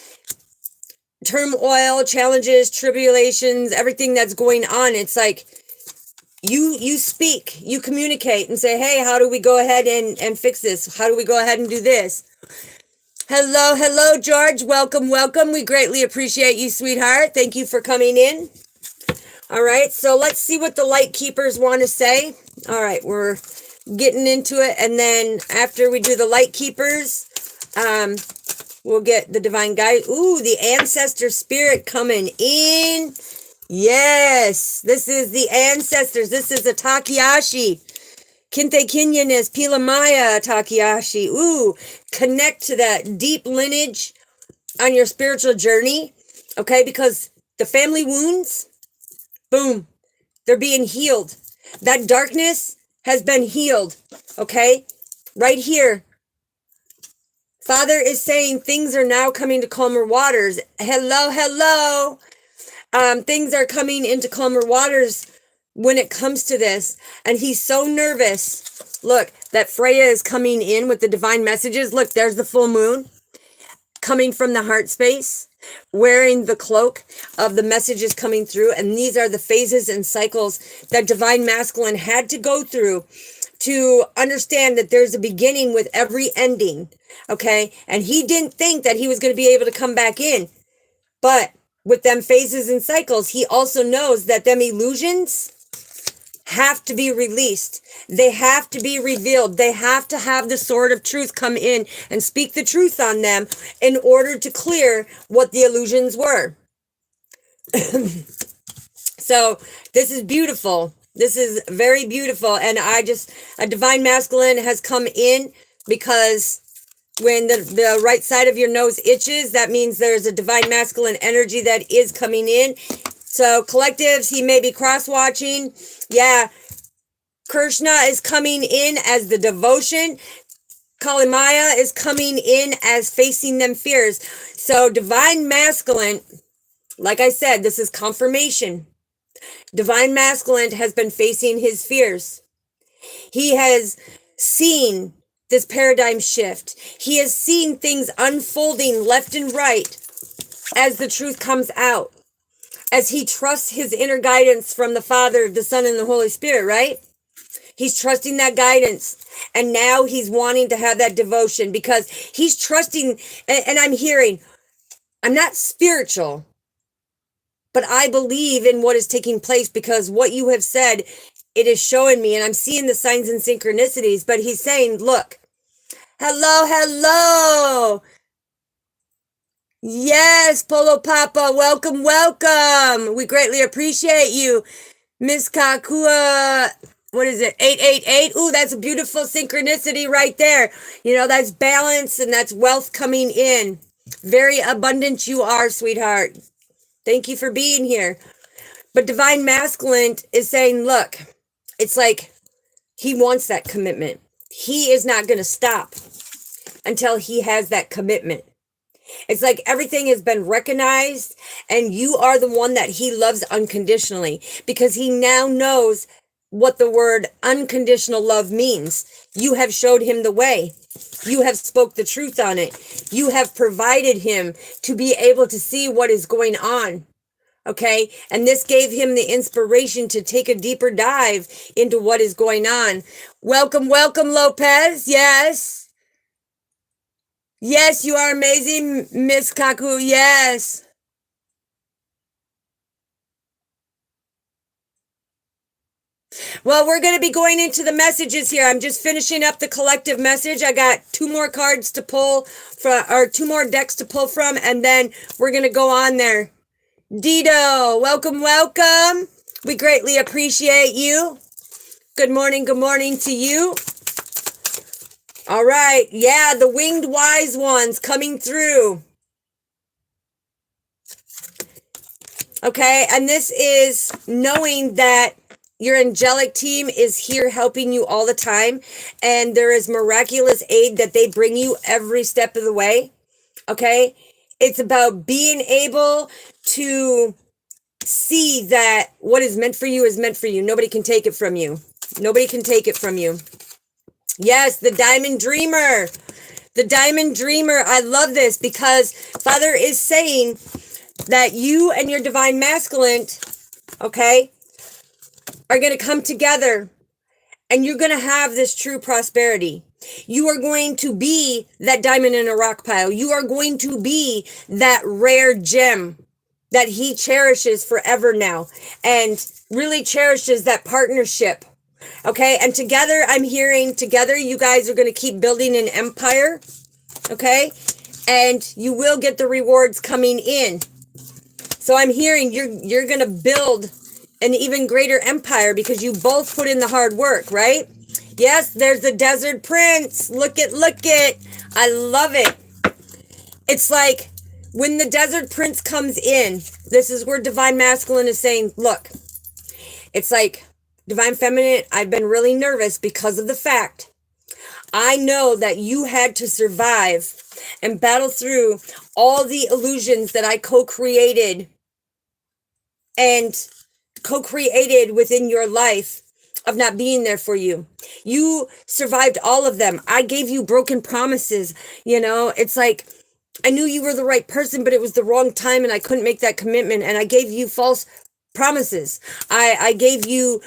turmoil, challenges, tribulations, everything that's going on, it's like you speak, you communicate and say, hey, how do we go ahead and fix this? How do we go ahead and do this? Hello, George. Welcome. We greatly appreciate you, sweetheart. Thank you for coming in. All right, so let's see what the Lightkeepers want to say. All right, we're getting into it, and then after we do the Lightkeepers, we'll get the Divine Guide. Ooh, the Ancestor Spirit coming in. Yes, this is the Ancestors. This is the Takeyashi. Kinte Kinyanis, Pilamaya Takeyashi. Ooh, connect to that deep lineage on your spiritual journey, okay? Because the family wounds, boom, they're being healed. That darkness has been healed, okay? Right here. Father is saying things are now coming to calmer waters. Hello. Things are coming into calmer waters when it comes to this. And he's so nervous. Look, that Freya is coming in with the divine messages. Look, there's the full moon coming from the heart space, wearing the cloak of the messages coming through. And these are the phases and cycles that divine masculine had to go through to understand that there's a beginning with every ending, okay? And he didn't think that he was going to be able to come back in. But with them phases and cycles, he also knows that them illusions have to be released. They have to be revealed. They have to have the sword of truth come in and speak the truth on them in order to clear what the illusions were. So this is beautiful. This is very beautiful. And a divine masculine has come in, because when the right side of your nose itches, that means there's a divine masculine energy that is coming in. So collectives, he may be cross-watching. Yeah. Krishna is coming in as the devotion. Kalimaya is coming in as facing them fears. So divine masculine, like I said, this is confirmation. Divine masculine has been facing his fears. He has seen this paradigm shift. He has seen things unfolding left and right as the truth comes out, as he trusts his inner guidance from the Father, the Son, and the Holy Spirit, right? He's trusting that guidance. And now he's wanting to have that devotion, because he's trusting, and I'm hearing, I'm not spiritual, but I believe in what is taking place, because what you have said, it is showing me, and I'm seeing the signs and synchronicities. But he's saying, look, hello. Yes, Polo Papa, welcome. We greatly appreciate you. Miss Kakua, what is it, 888? Ooh, that's a beautiful synchronicity right there. You know, that's balance and that's wealth coming in. Very abundant you are, sweetheart. Thank you for being here. But divine masculine is saying, look, it's like he wants that commitment. He is not going to stop until he has that commitment. It's like everything has been recognized, and you are the one that he loves unconditionally, because he now knows what the word unconditional love means. You have showed him the way. You have spoke the truth on it. You have provided him to be able to see what is going on. Okay. And this gave him the inspiration to take a deeper dive into what is going on. Welcome, welcome, Lopez. Yes. Yes, you are amazing, Miss Kaku. Yes. Well, we're going to be going into the messages here. I'm just finishing up the collective message. I got 2 more cards to pull from, or 2 more decks to pull from, and then we're going to go on there. Dido, welcome, welcome. We greatly appreciate you. Good morning to you. All right. Yeah, the winged wise ones coming through. Okay, and this is knowing that your angelic team is here helping you all the time, and there is miraculous aid that they bring you every step of the way. Okay, it's about being able to see that what is meant for you is meant for you. Nobody can take it from you. Nobody can take it from you. Yes, the diamond dreamer. The diamond dreamer. I love this because Father is saying that you and your divine masculine, okay, are going to come together, and you're going to have this true prosperity. You are going to be that diamond in a rock pile. You are going to be that rare gem that he cherishes forever now, and really cherishes that partnership. Okay, and together, I'm hearing together, you guys are going to keep building an empire. Okay, and you will get the rewards coming in. So I'm hearing you're going to build an even greater empire because you both put in the hard work, right? Yes, there's the Desert Prince. Look it. I love it. It's like when the Desert Prince comes in, this is where Divine Masculine is saying, look, it's like Divine Feminine, I've been really nervous because of the fact I know that you had to survive and battle through all the illusions that I co-created within your life of not being there for you. You survived all of them. I gave you broken promises. It's like I knew you were the right person, but it was the wrong time, and I couldn't make that commitment. And I gave you false promises. I gave you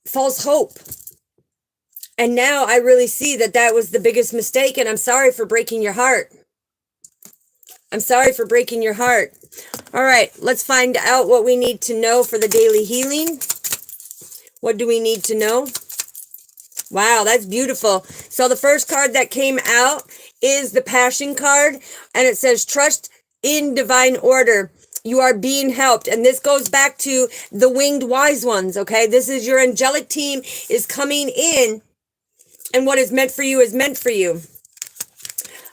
false hope. And now I really see that was the biggest mistake, and I'm sorry for breaking your heart. I'm sorry for breaking your heart. All right, let's find out what we need to know for the daily healing. What do we need to know? Wow, that's beautiful. So the first card that came out is the Passion card, and it says, trust in divine order. You are being helped. And this goes back to the winged wise ones, okay? This is your angelic team is coming in, and what is meant for you is meant for you.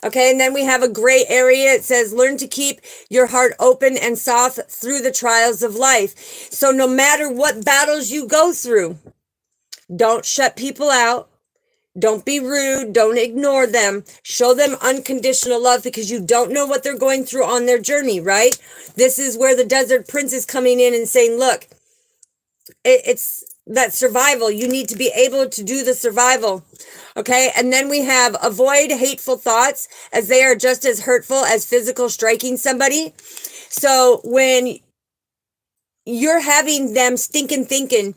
Okay, and then we have a gray area. It says, learn to keep your heart open and soft through the trials of life. So no matter what battles you go through, don't shut people out. Don't be rude. Don't ignore them. Show them unconditional love, because you don't know what they're going through on their journey, right? This is where the Desert Prince is coming in and saying, look, it's that survival. You need to be able to do the survival. Okay, and then we have avoid hateful thoughts, as they are just as hurtful as physical striking somebody. So when you're having them stinking thinking,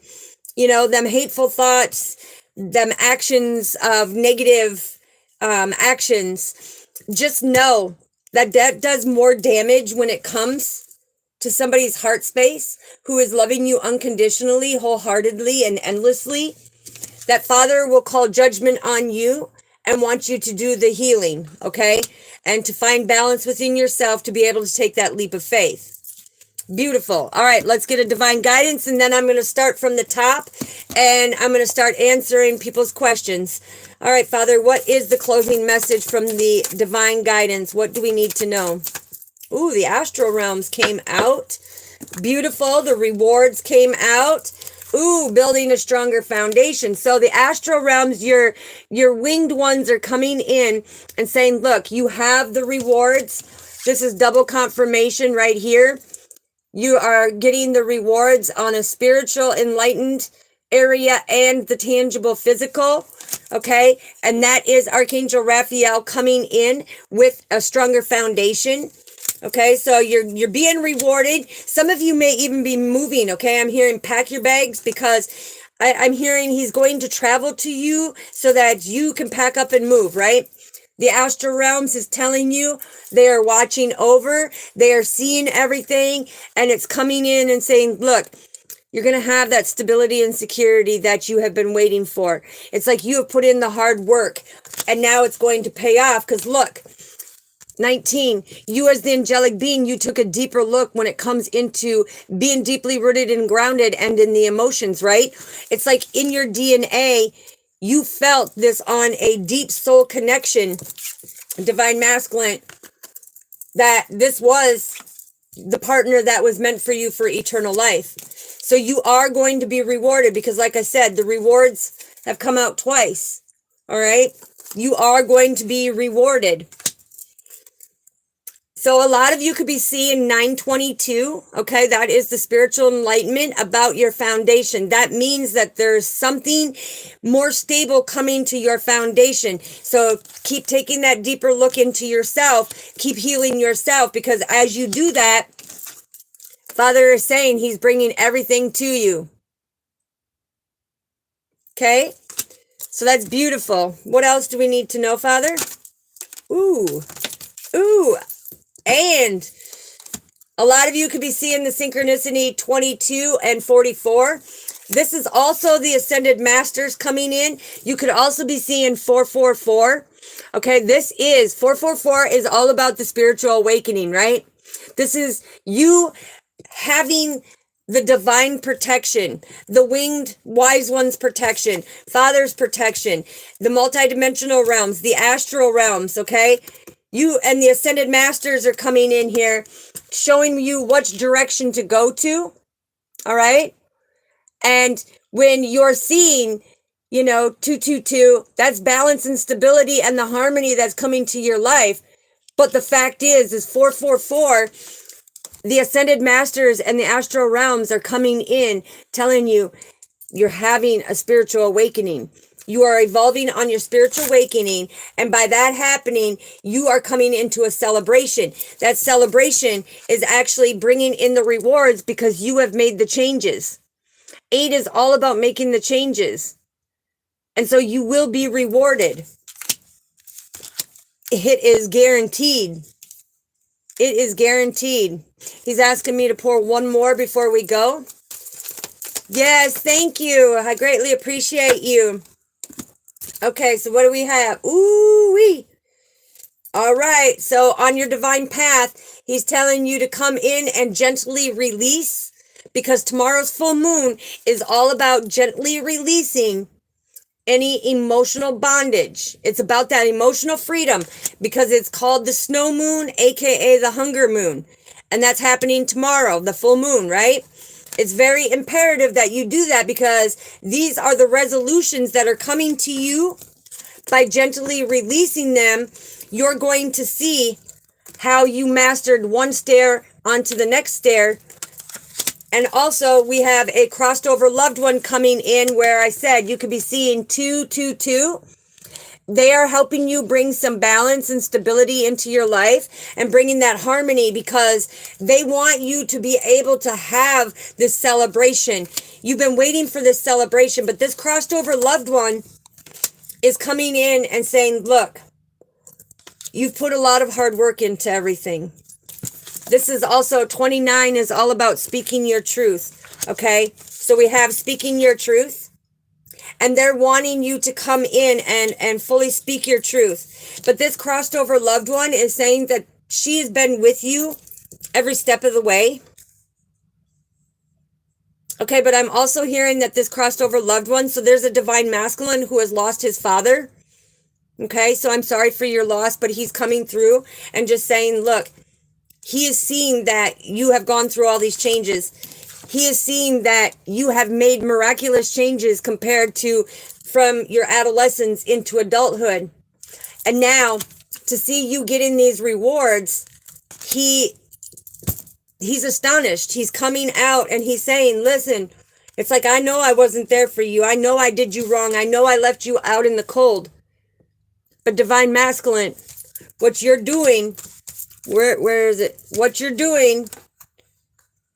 them hateful thoughts, them actions of negative actions, just know that does more damage when it comes to somebody's heart space who is loving you unconditionally, wholeheartedly, and endlessly. That Father will call judgment on you and want you to do the healing, okay? And to find balance within yourself to be able to take that leap of faith. Beautiful. All right, let's get a divine guidance, and then I'm going to start from the top, and I'm going to start answering people's questions. All right, Father, what is the closing message from the divine guidance? What do we need to know? Ooh, the astral realms came out. Beautiful. The rewards came out. Ooh, building a stronger foundation. So the astral realms, your winged ones are coming in and saying, look, you have the rewards. This is double confirmation right here. You are getting the rewards on a spiritual, enlightened area and the tangible physical. Okay. And that is Archangel Raphael coming in with a stronger foundation. Okay. So you're being rewarded. Some of you may even be moving. Okay. I'm hearing pack your bags because I'm hearing he's going to travel to you so that you can pack up and move, right? The astral realms is telling you they are watching over, they are seeing everything, and it's coming in and saying, look, you're going to have that stability and security that you have been waiting for. It's like you have put in the hard work, and now it's going to pay off because look, 19, you as the angelic being, you took a deeper look when it comes into being deeply rooted and grounded and in the emotions, right? It's like in your DNA, you felt this on a deep soul connection, divine masculine, that this was the partner that was meant for you for eternal life. So you are going to be rewarded because, like I said, the rewards have come out twice. All right. You are going to be rewarded. So a lot of you could be seeing 922, okay? That is the spiritual enlightenment about your foundation. That means that there's something more stable coming to your foundation. So keep taking that deeper look into yourself. Keep healing yourself because as you do that, Father is saying he's bringing everything to you. Okay? So that's beautiful. What else do we need to know, Father? Ooh. And a lot of you could be seeing the synchronicity 22 and 44. This is also the Ascended Masters coming in. You could also be seeing 444. Okay, this is 444 is all about the spiritual awakening, right? This is you having the divine protection, the winged wise one's protection, Father's protection, the multidimensional realms, the astral realms, okay? You and the Ascended Masters are coming in here, showing you which direction to go to, all right? And when you're seeing, 222, that's balance and stability and the harmony that's coming to your life. But the fact is 444, the Ascended Masters and the Astral Realms are coming in, telling you you're having a spiritual awakening. You are evolving on your spiritual awakening. And by that happening, you are coming into a celebration. That celebration is actually bringing in the rewards because you have made the changes. 8 is all about making the changes. And so you will be rewarded. It is guaranteed. It is guaranteed. He's asking me to pour one more before we go. Yes, thank you. I greatly appreciate you. Okay, so what do we have? Ooh-wee. All right, so on your divine path, he's telling you to come in and gently release because tomorrow's full moon is all about gently releasing any emotional bondage. It's about that emotional freedom because it's called the snow moon, aka the hunger moon. And that's happening tomorrow, the full moon, right? It's very imperative that you do that because these are the resolutions that are coming to you. By gently releasing them, you're going to see how you mastered one stair onto the next stair. And also we have a crossed over loved one coming in where I said you could be seeing 222. They are helping you bring some balance and stability into your life and bringing that harmony because they want you to be able to have this celebration. You've been waiting for this celebration, but this crossed over loved one is coming in and saying, look, you've put a lot of hard work into everything. This is also 29 is all about speaking your truth. Okay. So we have speaking your truth. And they're wanting you to come in and fully speak your truth. But this crossed over loved one is saying that she has been with you every step of the way. Okay, but I'm also hearing that this crossed over loved one. So there's a divine masculine who has lost his father. Okay, so I'm sorry for your loss, but he's coming through and just saying, look, he is seeing that you have gone through all these changes. He is seeing that you have made miraculous changes compared to from your adolescence into adulthood. And now to see you getting these rewards, he's astonished. He's coming out and he's saying, listen, it's like, I know I wasn't there for you. I know I did you wrong. I know I left you out in the cold. But divine masculine, what you're doing, where is it? What you're doing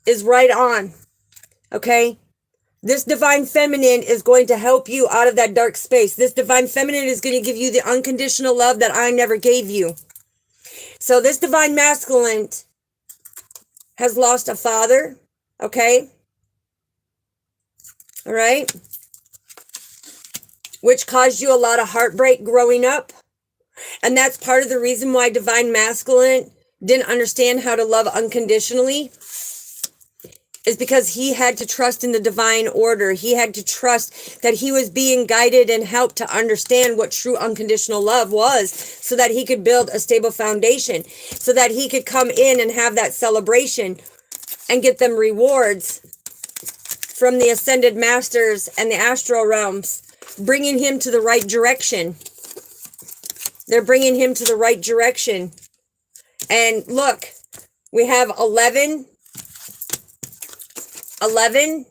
is right on. Okay? This divine feminine is going to help you out of that dark space. This divine feminine is going to give you the unconditional love that I never gave you. So this divine masculine has lost a father. Okay? All right? Which caused you a lot of heartbreak growing up. And that's part of the reason why divine masculine didn't understand how to love unconditionally, is because he had to trust in the divine order. He had to trust that he was being guided and helped to understand what true unconditional love was, so that he could build a stable foundation, so that he could come in and have that celebration and get them rewards from the ascended masters and the astral realms, bringing him to the right direction. They're bringing him to the right direction. And look, we have 11. 11.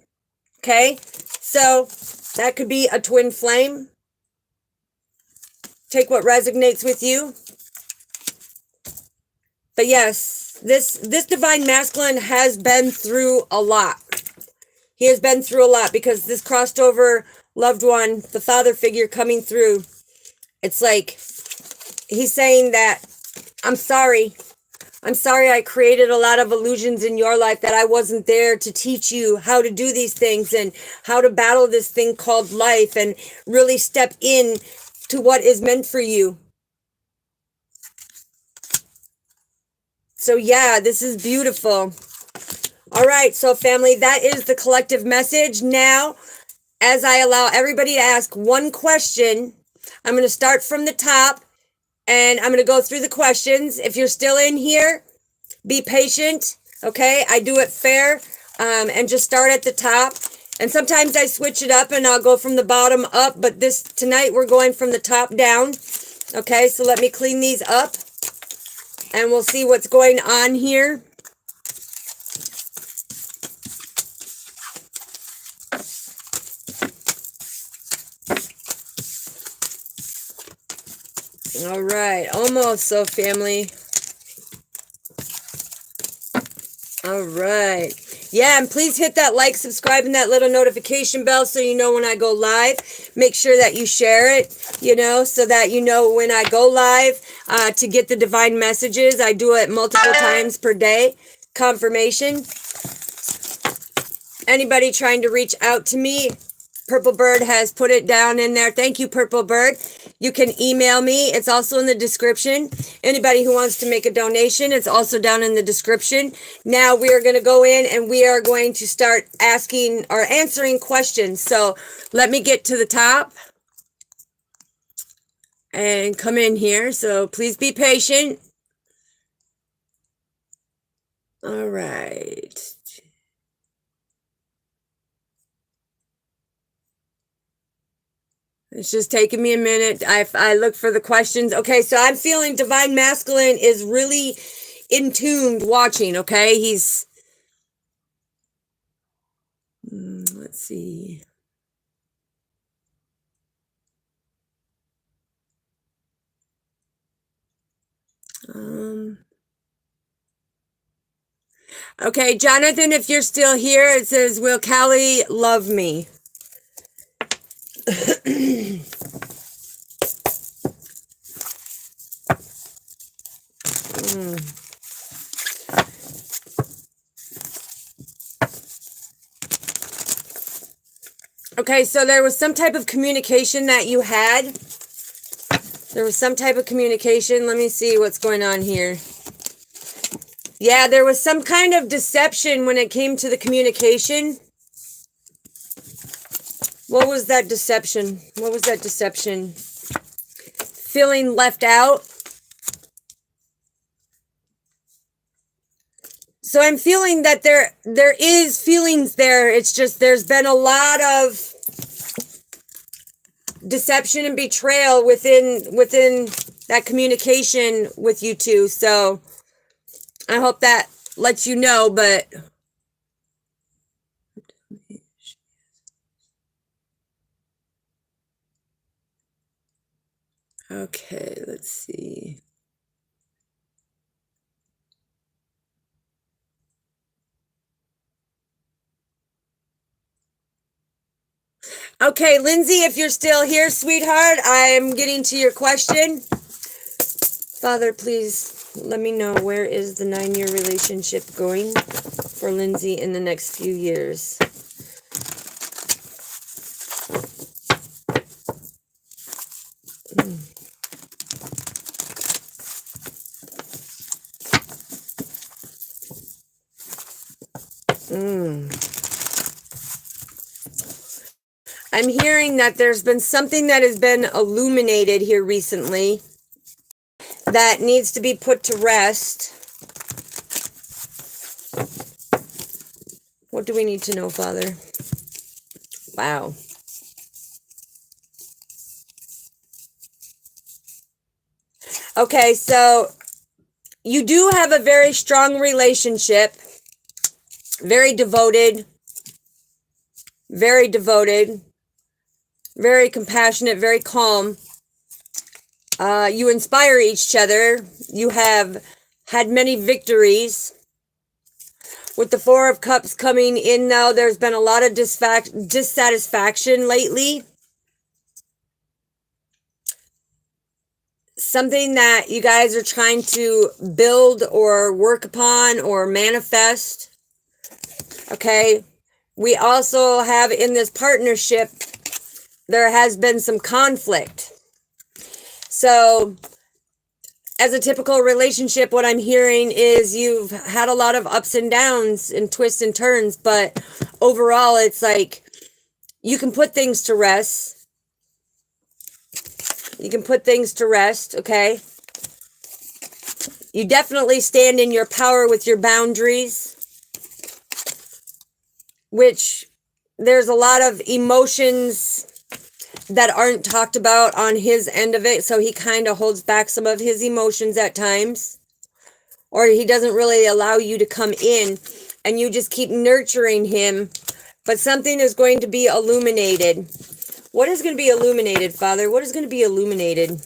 Okay. So that could be a twin flame. Take what resonates with you. But yes, this divine masculine has been through a lot. He has been through a lot, because this crossed over loved one, the father figure coming through, it's like he's saying that, I'm sorry I created a lot of illusions in your life, that I wasn't there to teach you how to do these things and how to battle this thing called life and really step in to what is meant for you. So yeah, this is beautiful. All right, so family, that is the collective message. Now, as I allow everybody to ask one question, I'm going to start from the top and I'm going to go through the questions. If you're still in here, be patient, okay? I do it fair, and just start at the top. And sometimes I switch it up and I'll go from the bottom up, but tonight we're going from the top down. Okay, so let me clean these up and we'll see what's going on here. All right, almost, so family. All right. Yeah, and please hit that like, subscribe, and that little notification bell so you know when I go live. Make sure that you share it, so that you know when I go live, to get the divine messages. I do it multiple times per day. Confirmation. Anybody trying to reach out to me, Purple Bird has put it down in there. Thank you, Purple Bird. You can email me. It's also in the description. Anybody who wants to make a donation, it's also down in the description. Now we are going to go in and we are going to start asking or answering questions. So let me get to the top and come in here. So please be patient. All right. It's just taking me a minute. I look for the questions. Okay, so I'm feeling divine masculine is really in tuned watching, okay? He's, let's see. Okay, Jonathan, if you're still here, it says, will Callie love me? Okay, so there was some type of communication that you had. There was some type of communication. Let me see what's going on here. Yeah, there was some kind of deception when it came to the communication. What was that deception? What was that deception? Feeling left out. So I'm feeling that there is feelings there. It's just there's been a lot of deception and betrayal within that communication with you two. So I hope that lets you know, but okay, let's see. Okay, Lindsay, if you're still here, sweetheart, I'm getting to your question. Father, please let me know, where is the 9-year relationship going for Lindsay in the next few years? I'm hearing that there's been something that has been illuminated here recently that needs to be put to rest. What do we need to know, Father? Wow. Okay, so you do have a very strong relationship, very devoted, very compassionate, very calm. You inspire each other. You have had many victories. With the 4 of Cups coming in now, there's been a lot of dissatisfaction lately. Something that you guys are trying to build or work upon or manifest. Okay. We also have in this partnership, there has been some conflict. So as a typical relationship, what I'm hearing is you've had a lot of ups and downs and twists and turns, but overall it's like you can put things to rest. You can put things to rest, okay? You definitely stand in your power with your boundaries, which there's a lot of emotions that aren't talked about on his end of it. So he kind of holds back some of his emotions at times, or he doesn't really allow you to come in, and you just keep nurturing him. But something is going to be illuminated. What is going to be illuminated, Father? What is going to be illuminated?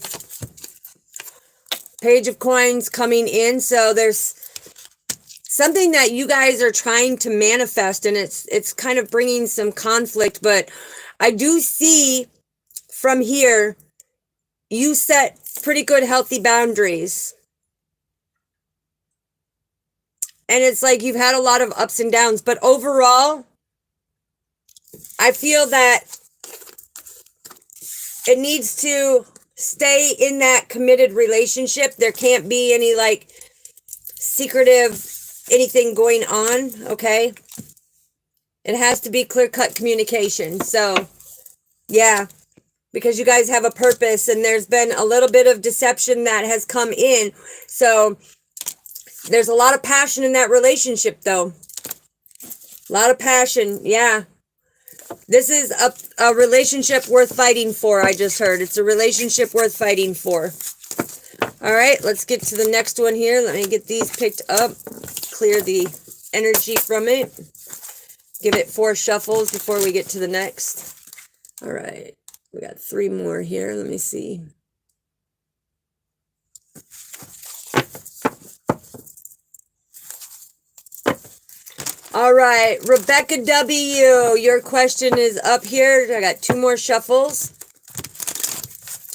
Page of Coins coming in. So there's something that you guys are trying to manifest, and it's kind of bringing some conflict, but I do see from here you set pretty good healthy boundaries. And it's like you've had a lot of ups and downs, but overall I feel that it needs to stay in that committed relationship. There can't be any like secretive anything going on, okay? It has to be clear-cut communication. So, yeah, because you guys have a purpose, and there's been a little bit of deception that has come in. So, there's a lot of passion in that relationship, though. A lot of passion, yeah. This is a relationship worth fighting for, I just heard. It's a relationship worth fighting for. All right, let's get to the next one here. Let me get these picked up. Clear the energy from it. Give it 4 shuffles before we get to the next. All right, we got 3 more here. Let me see. All right, Rebecca W., your question is up here. I got 2 more shuffles.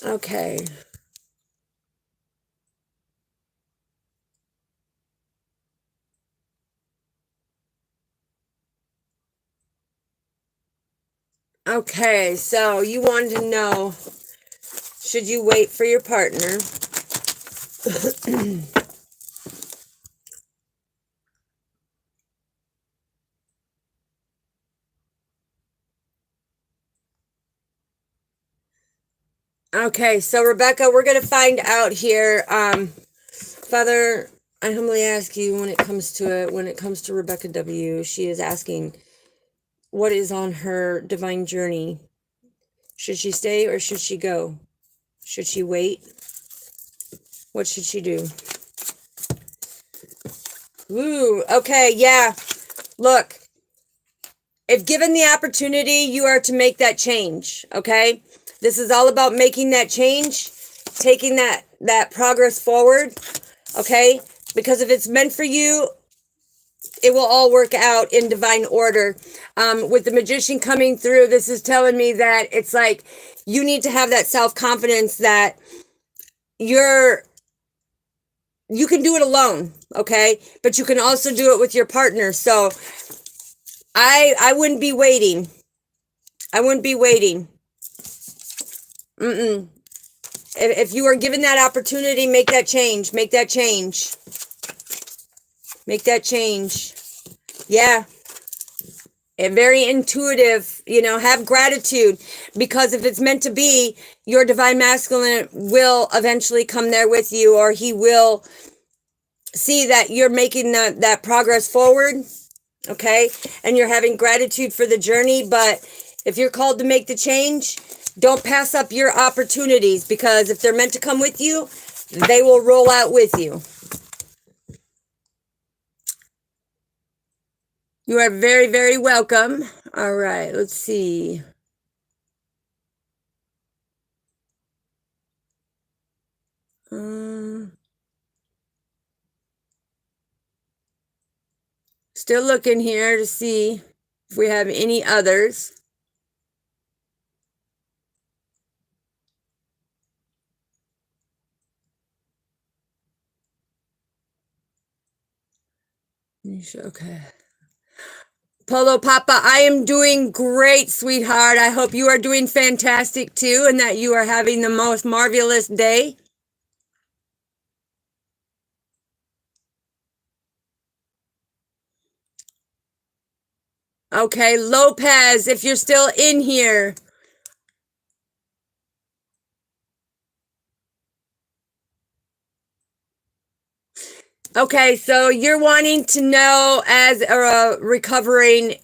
Okay. Okay, so you wanted to know, should you wait for your partner? Okay, so Rebecca, we're going to find out here. Father, I humbly ask you when it comes to Rebecca W., she is asking, what is on her divine journey? Should she stay or should she go? Should she wait? What should she do? Ooh, okay, yeah. Look, if given the opportunity, you are to make that change, okay? This is all about making that change, taking that progress forward, okay? Because if it's meant for you, it will all work out in divine order. With the magician coming through, this is telling me that it's like you need to have that self-confidence that you can do it alone, okay? But you can also do it with your partner. So I wouldn't be waiting. I wouldn't be waiting. If you are given that opportunity, make that change. Make that change. Make that change. Yeah. And very intuitive, have gratitude, because if it's meant to be, your divine masculine will eventually come there with you, or he will see that you're making that progress forward, okay? And you're having gratitude for the journey. But if you're called to make the change, don't pass up your opportunities, because if they're meant to come with you, they will roll out with you. You are very, very welcome. All right, let's see. Still looking here to see if we have any others. Okay. Polo Papa, I am doing great, sweetheart. I hope you are doing fantastic too, and that you are having the most marvelous day. Okay, Lopez, if you're still in here. Okay, so you're wanting to know, as a recovering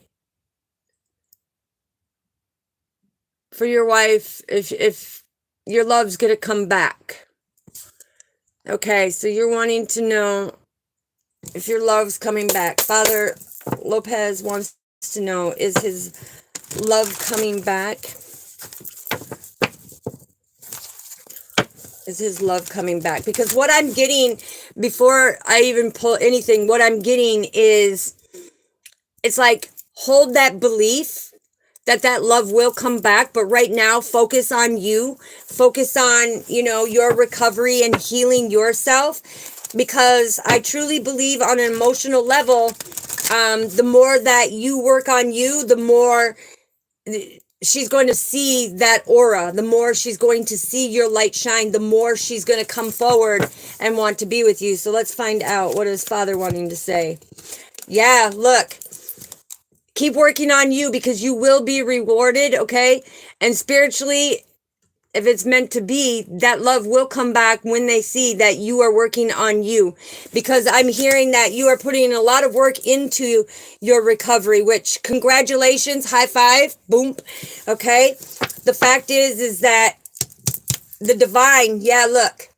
for your wife, if your love's gonna come back. Okay, so you're wanting to know if your love's coming back. Father Lopez wants to know, is his love coming back? Is his love coming back? Because what I'm getting, before I even pull anything, what I'm getting is, it's like, hold that belief that love will come back, but right now focus on you. Focus on, your recovery and healing yourself, because I truly believe on an emotional level, the more that you work on you, the more she's going to see that aura, the more she's going to see your light shine, the more she's going to come forward and want to be with you. So let's find out, what is Father wanting to say? Yeah, look, keep working on you, because you will be rewarded, okay? And spiritually, if it's meant to be, that love will come back when they see that you are working on you. Because I'm hearing that you are putting a lot of work into your recovery, which, congratulations, high five, boom, okay? The fact is that the divine, yeah, look,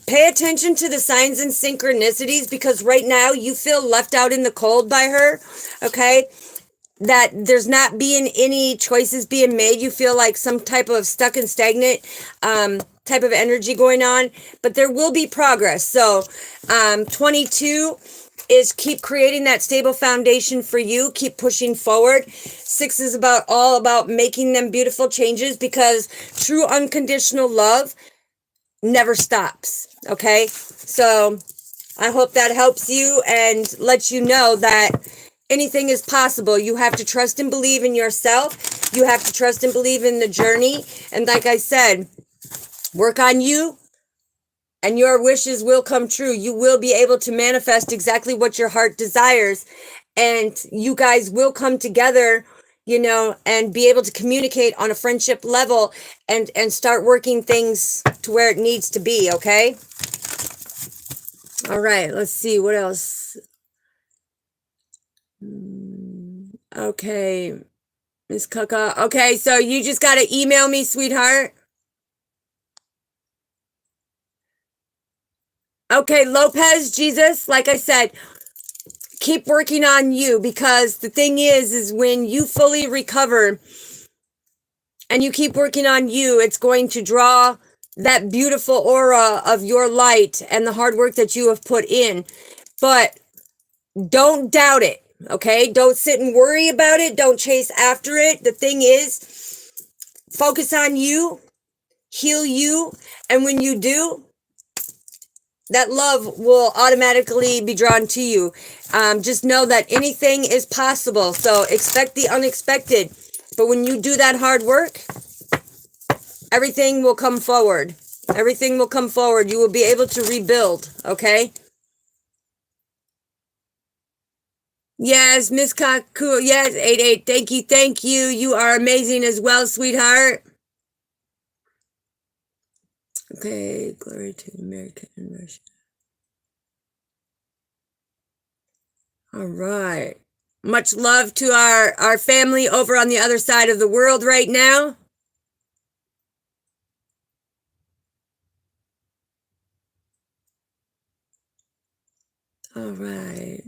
pay attention to the signs and synchronicities, because right now you feel left out in the cold by her, okay? That there's not being any choices being made. You feel like some type of stuck and stagnant type of energy going on, but there will be progress. So 22 is keep creating that stable foundation for you. Keep pushing forward. 6 is all about making them beautiful changes, because true unconditional love never stops. Okay, so I hope that helps you and lets you know that anything is possible. You have to trust and believe in yourself. You have to trust and believe in the journey. And like I said, work on you, and your wishes will come true. You will be able to manifest exactly what your heart desires. And you guys will come together you know, and be able to communicate on a friendship level and start working things to where it needs to be, okay? All right, let's see what else. Okay, Miss Kaka. Okay, so you just got to email me, sweetheart. Okay, Lopez, Jesus, like I said, keep working on you, because the thing is when you fully recover and you keep working on you, it's going to draw that beautiful aura of your light and the hard work that you have put in. But don't doubt it, okay? Don't sit and worry about it. Don't chase after it. The thing is, focus on you, heal you, and when you do, that love will automatically be drawn to you. Just know that anything is possible. So expect the unexpected. But when you do that hard work, everything will come forward. Everything will come forward. You will be able to rebuild, okay? Yes, Miss Kaku. Yes, 88. Thank you. Thank you. You are amazing as well, sweetheart. Okay, glory to America and Russia. All right. Much love to our family over on the other side of the world right now. All right.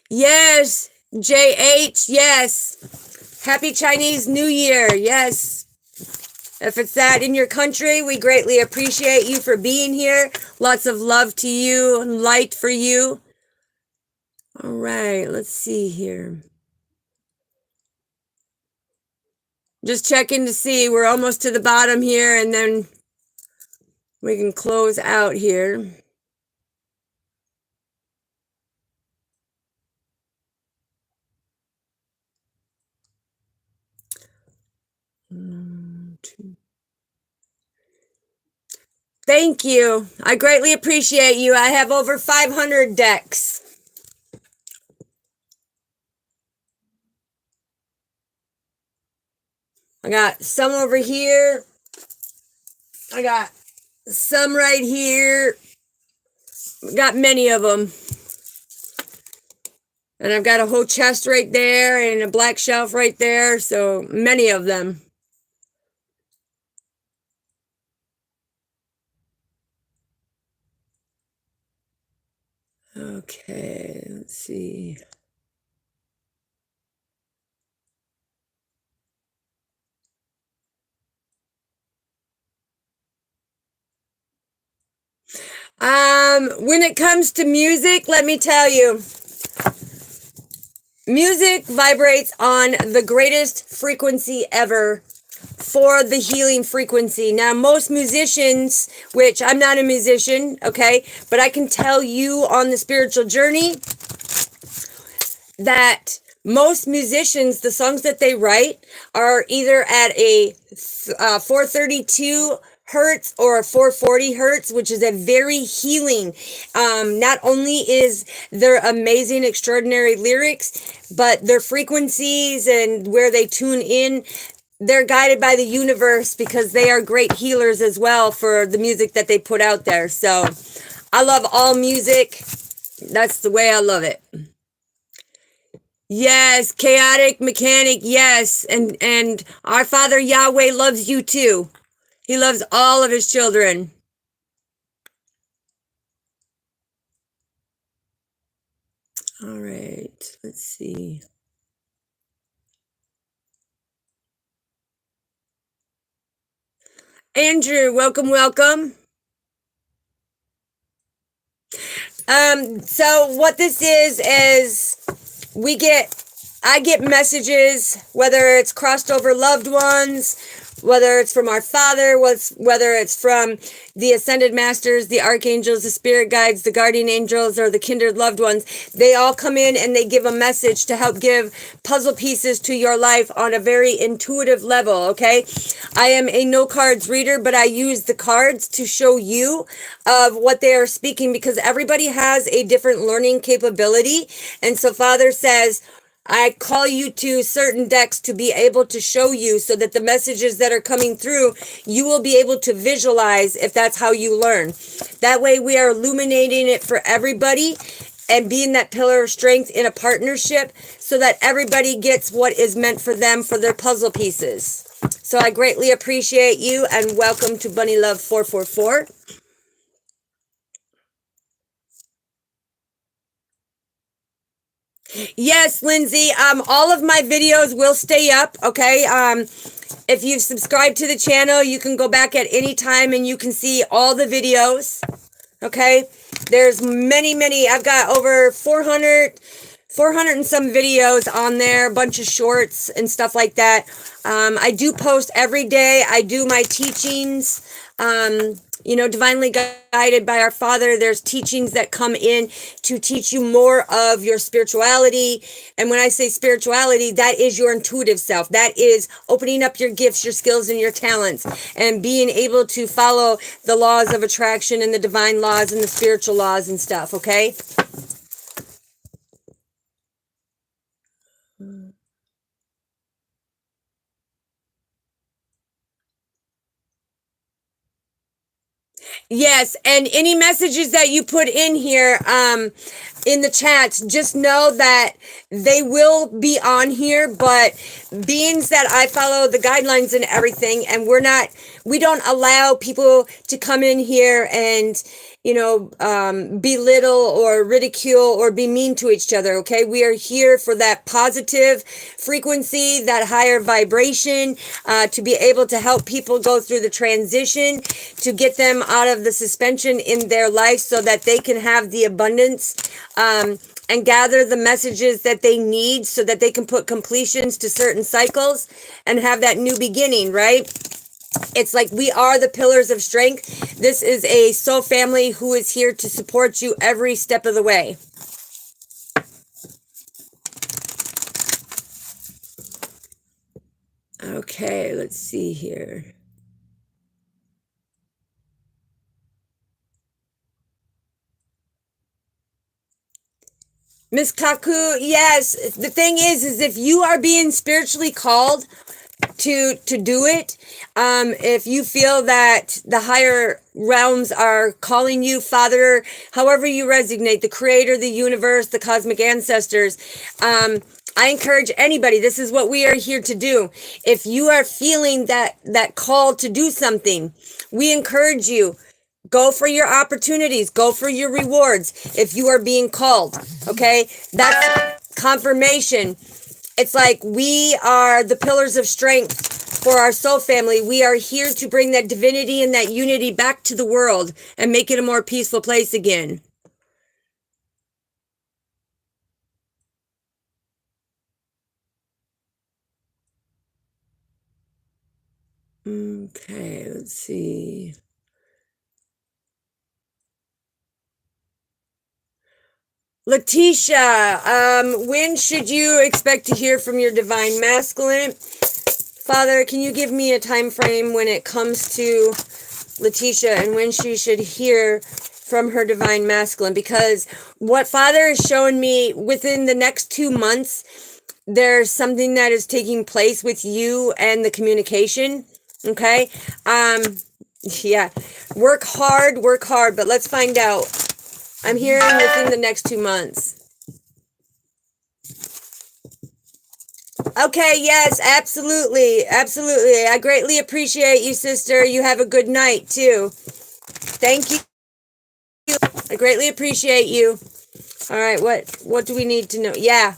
Yes, JH, yes. Happy Chinese New Year, yes. If it's that in your country, we greatly appreciate you for being here. Lots of love to you and light for you. All right, let's see here. Just checking to see. We're almost to the bottom here, and then we can close out here. Thank you. I greatly appreciate you. I have over 500 decks. I got some over here. I got some right here. Got many of them. And I've got a whole chest right there and a black shelf right there. So many of them. Okay, let's see. When it comes to music, let me tell you, music vibrates on the greatest frequency ever for the healing frequency. Now, most musicians, which I'm not a musician, okay, but I can tell you on the spiritual journey that most musicians, the songs that they write are either at a 432 hertz or a 440 hertz, which is a very healing. Not only is their amazing, extraordinary lyrics, but their frequencies and where they tune in, they're guided by the universe because they are great healers as well for the music that they put out there. So I love all music. That's the way I love it. Yes, chaotic mechanic, yes. And our Father Yahweh loves you too. He loves all of his children. All right, let's see. Andrew, welcome, welcome. So what this is I get messages, whether it's crossed over loved ones, whether it's from our Father, whether it's from the Ascended Masters, the Archangels, the Spirit Guides, the Guardian Angels, or the kindred loved ones. They all come in and they give a message to help give puzzle pieces to your life on a very intuitive level, okay? I am a no cards reader, but I use the cards to show you of what they are speaking because everybody has a different learning capability. And so Father says, I call you to certain decks to be able to show you so that the messages that are coming through, you will be able to visualize if that's how you learn. That way we are illuminating it for everybody and being that pillar of strength in a partnership so that everybody gets what is meant for them for their puzzle pieces. So I greatly appreciate you and welcome to Bunny Love 444. Yes, Lindsay. All of my videos will stay up. Okay. If you've subscribed to the channel, you can go back at any time and you can see all the videos. Okay. There's many. I've got over 400 and some videos on there, a bunch of shorts and stuff like that. I do post every day. I do my teachings. Divinely guided by our Father, there's teachings that come in to teach you more of your spirituality. And when I say spirituality, that is your intuitive self. That is opening up your gifts, your skills, and your talents, and being able to follow the laws of attraction and the divine laws and the spiritual laws and stuff, okay? Yes, and any messages that you put in here in the chats, just know that they will be on here, but beings that I follow the guidelines and everything, and we don't allow people to come in here and belittle or ridicule or be mean to each other. Okay, we are here for that positive frequency, that higher vibration, to be able to help people go through the transition, to get them out of the suspension in their life so that they can have the abundance and gather the messages that they need so that they can put completions to certain cycles and have that new beginning, right? It's like we are the pillars of strength. This is a soul family who is here to support you every step of the way. Okay, let's see here. Miss Kaku, yes. The thing is if you are being spiritually called to do it, if you feel that the higher realms are calling you, Father, however you resonate, the creator, the universe, the cosmic ancestors, I encourage anybody, this is what we are here to do. If you are feeling that call to do something, we encourage you, go for your opportunities, go for your rewards if you are being called, okay? That's confirmation. It's like we are the pillars of strength for our soul family. We are here to bring that divinity and that unity back to the world and make it a more peaceful place again. Okay, let's see. Letitia, when should you expect to hear from your divine masculine? Father, can you give me a time frame when it comes to Letitia and when she should hear from her divine masculine? Because what Father is showing me, within the next 2 months, there's something that is taking place with you and the communication. Okay. Yeah. Work hard, but let's find out. I'm hearing within the next 2 months. Okay, yes, absolutely. I greatly appreciate you, sister. You have a good night, too. Thank you. I greatly appreciate you. All right, what do we need to know? Yeah,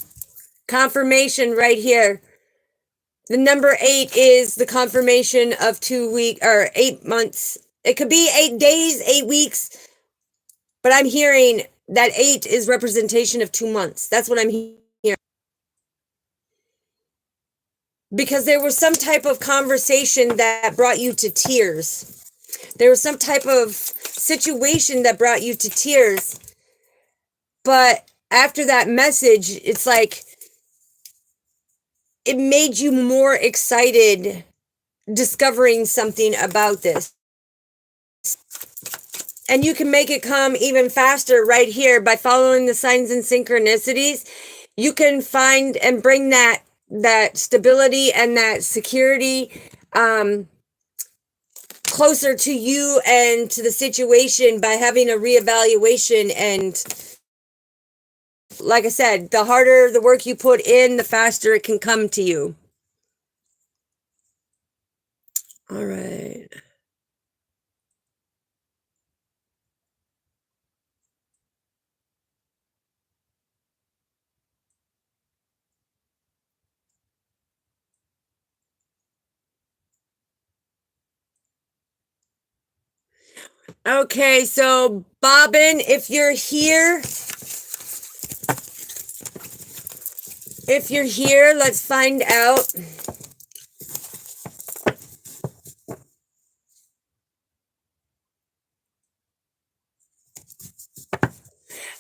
confirmation right here. The number 8 is the confirmation of 2 weeks or 8 months. It could be 8 days, 8 weeks, but I'm hearing that 8 is representation of 2 months. That's what I'm hearing. Because there was some type of conversation that brought you to tears. There was some type of situation that brought you to tears. But after that message, it's like it made you more excited discovering something about this. And you can make it come even faster right here by following the signs and synchronicities. you can find and bring that stability and that security closer to you and to the situation by having a reevaluation. And like I said, the harder the work you put in, the faster it can come to you. All right. Okay, so Bobbin, if you're here, let's find out.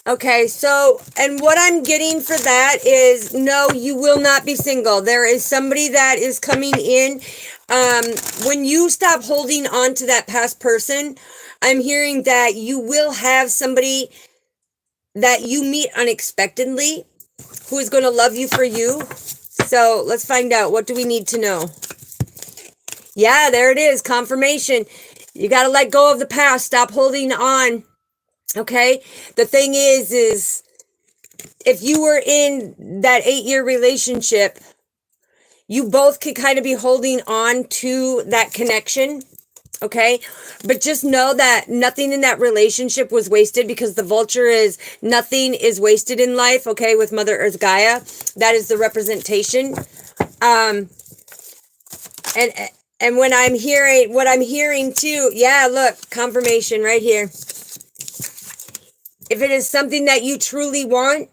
Okay, so, and what I'm getting for that is, no, you will not be single. There is somebody that is coming in. When you stop holding on to that past person, I'm hearing that you will have somebody that you meet unexpectedly who is going to love you for you. So let's find out. What do we need to know? Yeah, there it is. Confirmation. You got to let go of the past. Stop holding on. Okay. The thing is if you were in that 8-year relationship, you both could kind of be holding on to that connection. Okay. But just know that nothing in that relationship was wasted, because the vulture is nothing is wasted in life. Okay. With Mother Earth Gaia, that is the representation. And when I'm hearing, what I'm hearing too, yeah, look, confirmation right here. If it is something that you truly want,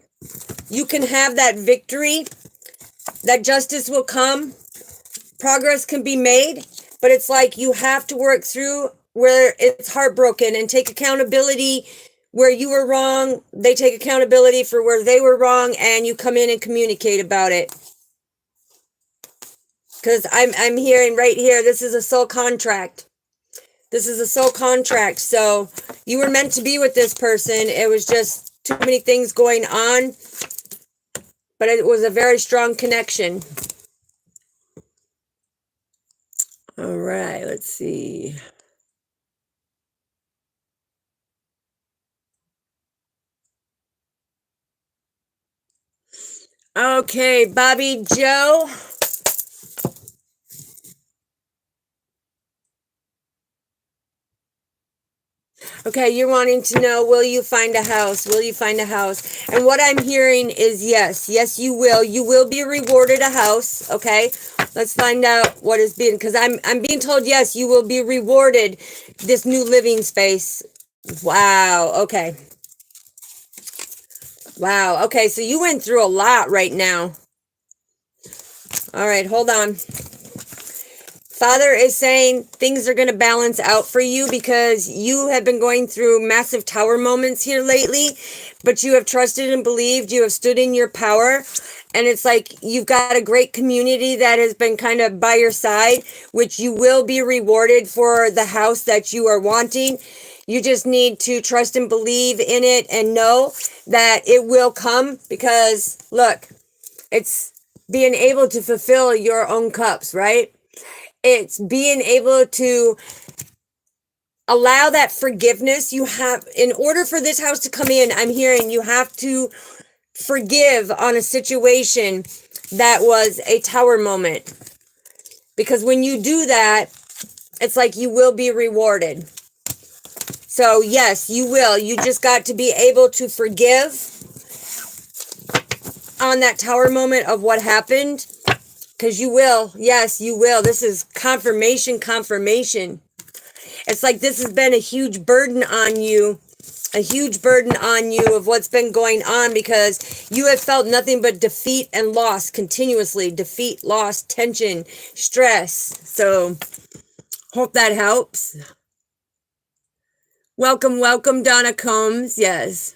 you can have that victory, that justice will come, progress can be made, but it's like you have to work through where it's heartbroken and take accountability where you were wrong. They take accountability for where they were wrong, and you come in and communicate about it. Because I'm hearing right here, this is a soul contract. This is a soul contract. So you were meant to be with this person. It was just too many things going on, but it was a very strong connection. All right, let's see. Okay, Bobby Joe. Okay, you're wanting to know, will you find a house? Will you find a house? And what I'm hearing is yes. Yes, you will. You will be rewarded a house. Okay, let's find out what is being, because I'm being told yes, you will be rewarded this new living space. Wow. Okay. Wow. Okay, so you went through a lot right now. All right, hold on. Father is saying things are going to balance out for you, because you have been going through massive tower moments here lately, but you have trusted and believed. You have stood in your power. And it's like you've got a great community that has been kind of by your side, which you will be rewarded for the house that you are wanting. You just need to trust and believe in it and know that it will come, because look, it's being able to fulfill your own cups, right? It's being able to allow that forgiveness. You have, in order for this house to come in, I'm hearing you have to forgive on a situation that was a tower moment. Because when you do that, it's like you will be rewarded. So yes, you will. You just got to be able to forgive on that tower moment of what happened. Because you will. Yes, you will. This is confirmation, confirmation. It's like this has been a huge burden on you. A huge burden on you of what's been going on, because you have felt nothing but defeat and loss continuously. Defeat, loss, tension, stress. So, hope that helps. Welcome, welcome, Donna Combs. Yes.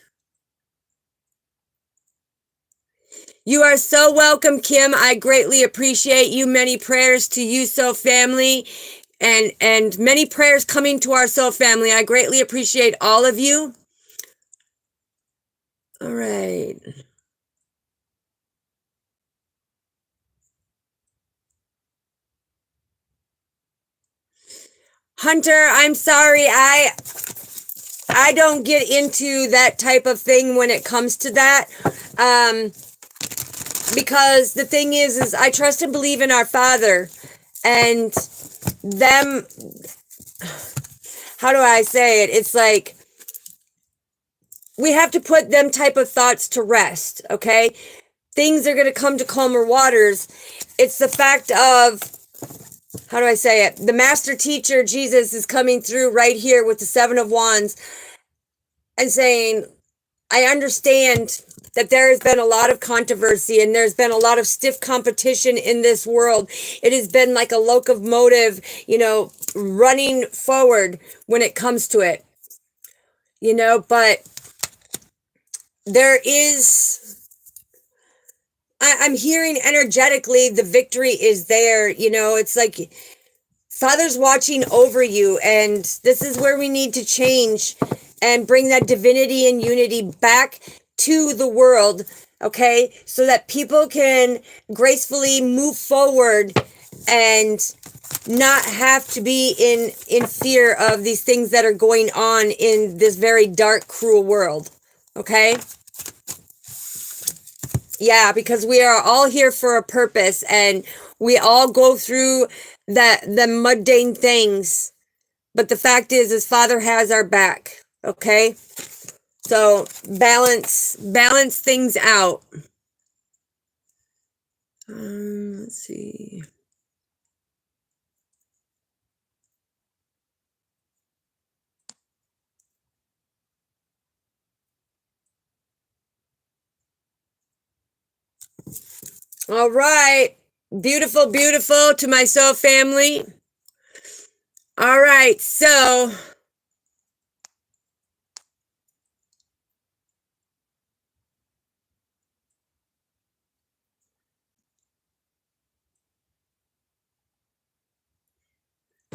You are so welcome, Kim. I greatly appreciate you. Many prayers to you, Soul family, and many prayers coming to our Soul family. I greatly appreciate all of you. All right. Hunter, I'm sorry. I don't get into that type of thing when it comes to that. Because the thing is I trust and believe in our Father, and them, how do I say it? It's like we have to put them type of thoughts to rest, okay? Things are going to come to calmer waters. It's the fact of, how do I say it? The master teacher, Jesus, is coming through right here with the Seven of Wands and saying, I understand that there has been a lot of controversy and there's been a lot of stiff competition in this world. It has been like a locomotive, running forward when it comes to it, but there is, I'm hearing energetically the victory is there. It's like Father's watching over you, and this is where we need to change and bring that divinity and unity back to the world, okay? So that people can gracefully move forward and not have to be in fear of these things that are going on in this very dark, cruel world, okay? Yeah, because we are all here for a purpose, and we all go through the mundane things. But the fact is Father has our back, okay? So balance things out. Let's see. All right. Beautiful, beautiful to my soul family. All right, so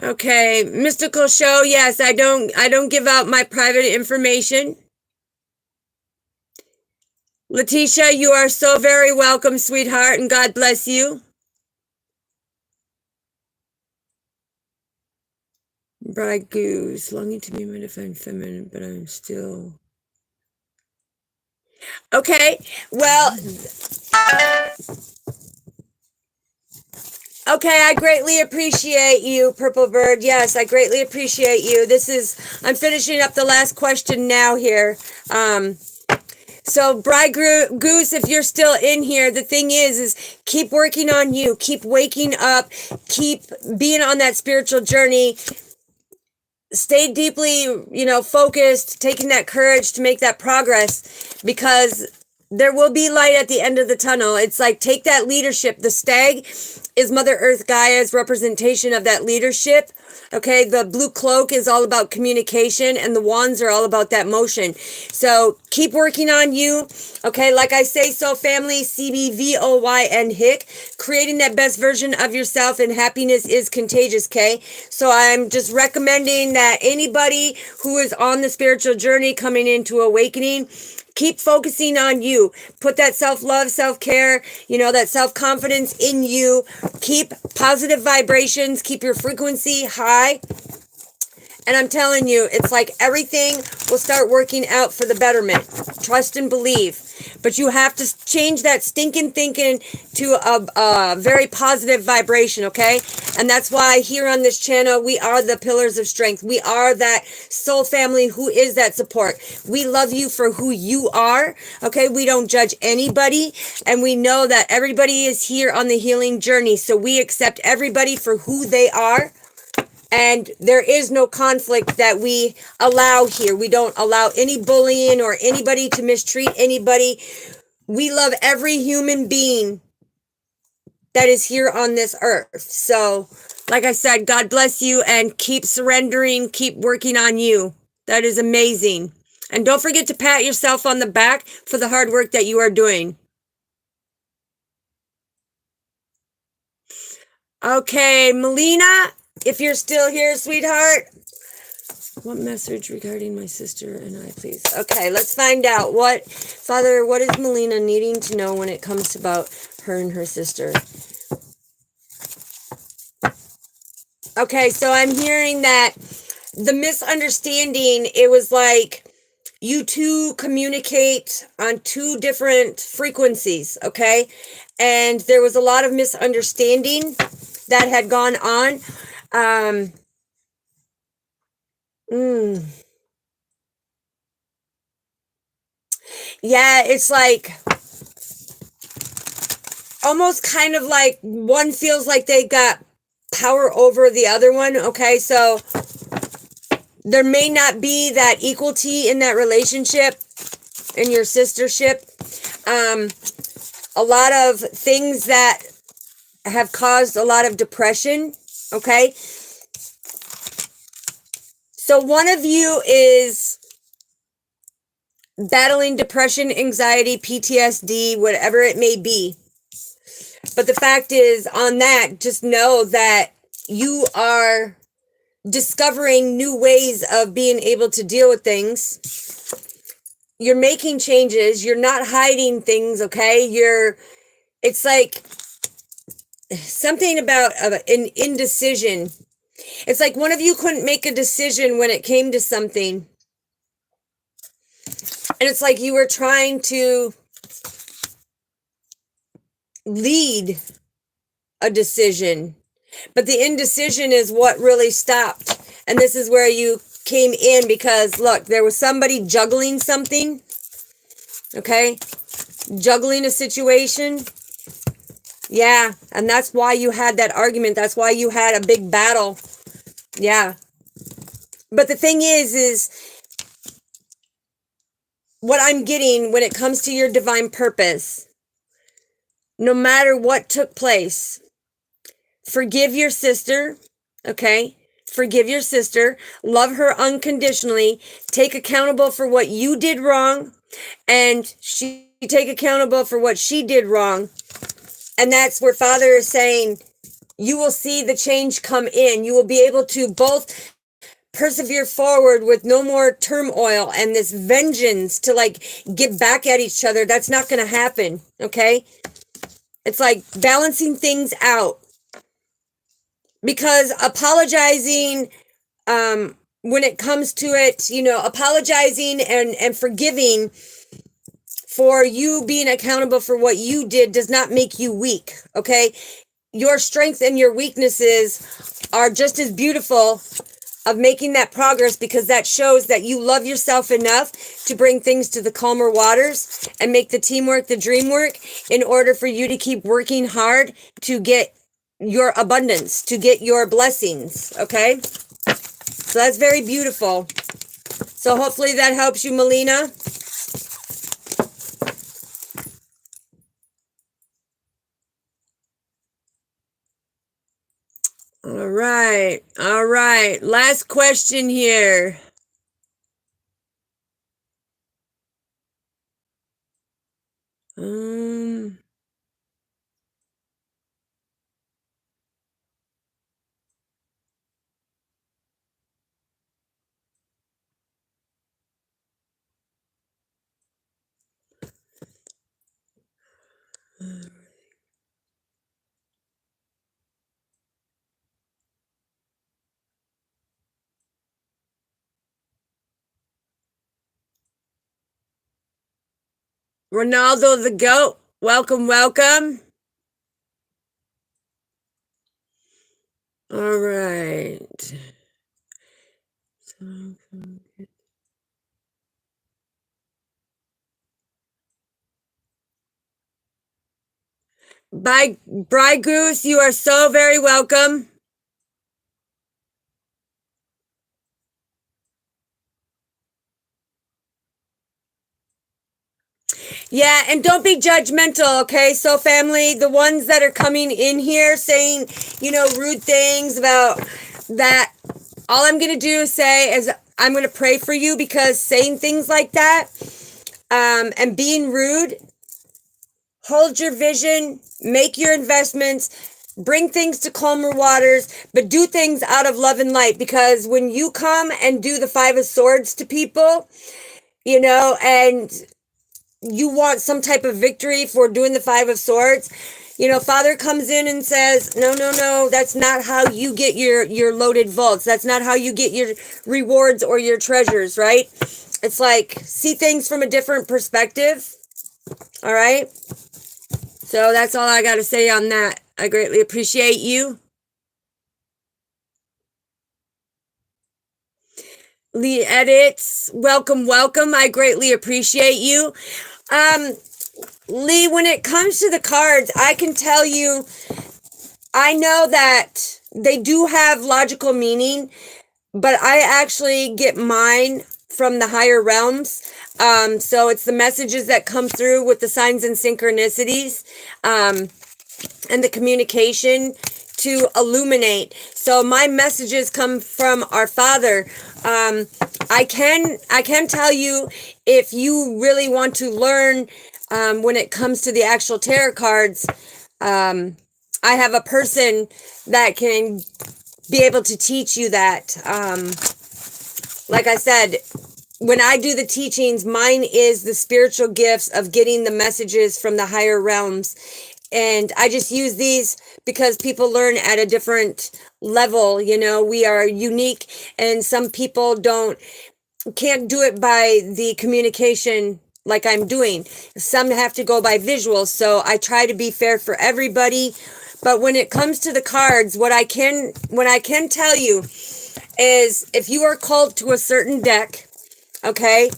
okay, mystical show. Yes, I don't give out my private information. Letitia, you are so very welcome, sweetheart, and God bless you. Bride Goose, longing to be modified feminine, but I'm still... Okay, well... Okay, I greatly appreciate you, Purple Bird. Yes, I greatly appreciate you. I'm finishing up the last question now here. So Bride Goose, if you're still in here, the thing is keep working on you. Keep waking up. Keep being on that spiritual journey. Stay deeply, focused, taking that courage to make that progress, because there will be light at the end of the tunnel. It's like, take that leadership. The stag is Mother Earth Gaia's representation of that leadership. Okay, the blue cloak is all about communication, and the wands are all about that motion. So keep working on you. Okay, like I say, so family, CBVOY and HICK, creating that best version of yourself, and happiness is contagious, okay? So I'm just recommending that anybody who is on the spiritual journey coming into awakening, keep focusing on you. Put that self-love, self-care, that self-confidence in you. Keep positive vibrations. Keep your frequency high. And I'm telling you, it's like everything will start working out for the betterment. Trust and believe. But you have to change that stinking thinking to a very positive vibration, okay? And that's why here on this channel, we are the pillars of strength. We are that soul family who is that support. We love you for who you are, okay? We don't judge anybody. And we know that everybody is here on the healing journey. So we accept everybody for who they are. And there is no conflict that we allow here. We don't allow any bullying or anybody to mistreat anybody. We love every human being that is here on this earth. So, like I said, God bless you, and keep surrendering, keep working on you. That is amazing. And don't forget to pat yourself on the back for the hard work that you are doing. Okay, Melina, if you're still here, sweetheart. What message regarding my sister and I, please? Okay, let's find out. Father, what is Melina needing to know when it comes about her and her sister? Okay, so I'm hearing that the misunderstanding, it was like you two communicate on two different frequencies, okay? And there was a lot of misunderstanding that had gone on. Yeah, it's like almost kind of like one feels like they got power over the other one, okay? So there may not be that equality in that relationship, in your sistership. A lot of things that have caused a lot of depression, okay? So one of you is battling depression, anxiety, PTSD, whatever it may be. But the fact is, on that, just know that you are discovering new ways of being able to deal with things. You're making changes. You're not hiding things, okay? It's like something about an indecision. It's like one of you couldn't make a decision when it came to something. And it's like you were trying to lead a decision, but the indecision is what really stopped. And this is where you came in, because look, there was somebody juggling something, okay? Juggling a situation. Yeah, and that's why you had that argument. That's why you had a big battle. Yeah. But the thing is what I'm getting when it comes to your divine purpose, no matter what took place, forgive your sister, okay? Forgive your sister. Love her unconditionally. Take accountable for what you did wrong, and she take accountable for what she did wrong. And that's where Father is saying, you will see the change come in. You will be able to both persevere forward with no more turmoil and this vengeance to like get back at each other. That's not going to happen, okay? It's like balancing things out. Because apologizing, when it comes to it, apologizing and forgiving for you being accountable for what you did does not make you weak, okay? Your strength and your weaknesses are just as beautiful of making that progress, because that shows that you love yourself enough to bring things to the calmer waters and make the teamwork the dream work, in order for you to keep working hard to get your abundance, to get your blessings, okay? So that's very beautiful. So hopefully that helps you, Melina. All right. All right. Last question here. Ronaldo the GOAT. Welcome, welcome. All right. Bye, Bry Goose. You are so very welcome. Yeah, and don't be judgmental, okay? So, family, the ones that are coming in here saying, rude things about that, all I'm going to do is say is I'm going to pray for you, because saying things like that and being rude, hold your vision, make your investments, bring things to calmer waters, but do things out of love and light, because when you come and do the Five of Swords to people, and you want some type of victory for doing the Five of Swords, You know, Father comes in and says, no, no, no, that's not how you get your loaded vaults. That's not how you get your rewards or your treasures, right? It's like, see things from a different perspective. All right. So that's all I got to say on that. I greatly appreciate you. Lee Edits, welcome, welcome. I greatly appreciate you. Lee, when it comes to the cards, I can tell you, I know that they do have logical meaning, but I actually get mine from the higher realms. So it's the messages that come through with the signs and synchronicities, and the communication to illuminate. So my messages come from our Father. I can tell you, if you really want to learn, when it comes to the actual tarot cards, I have a person that can be able to teach you that. Like I said, when I do the teachings, mine is the spiritual gifts of getting the messages from the higher realms. And I just use these because people learn at a different level. You know, we are unique, and some people can't do it by the communication like I'm doing. Some have to go by visuals. So I try to be fair for everybody. But when it comes to the cards, what I can tell you is, if you are called to a certain deck, okay,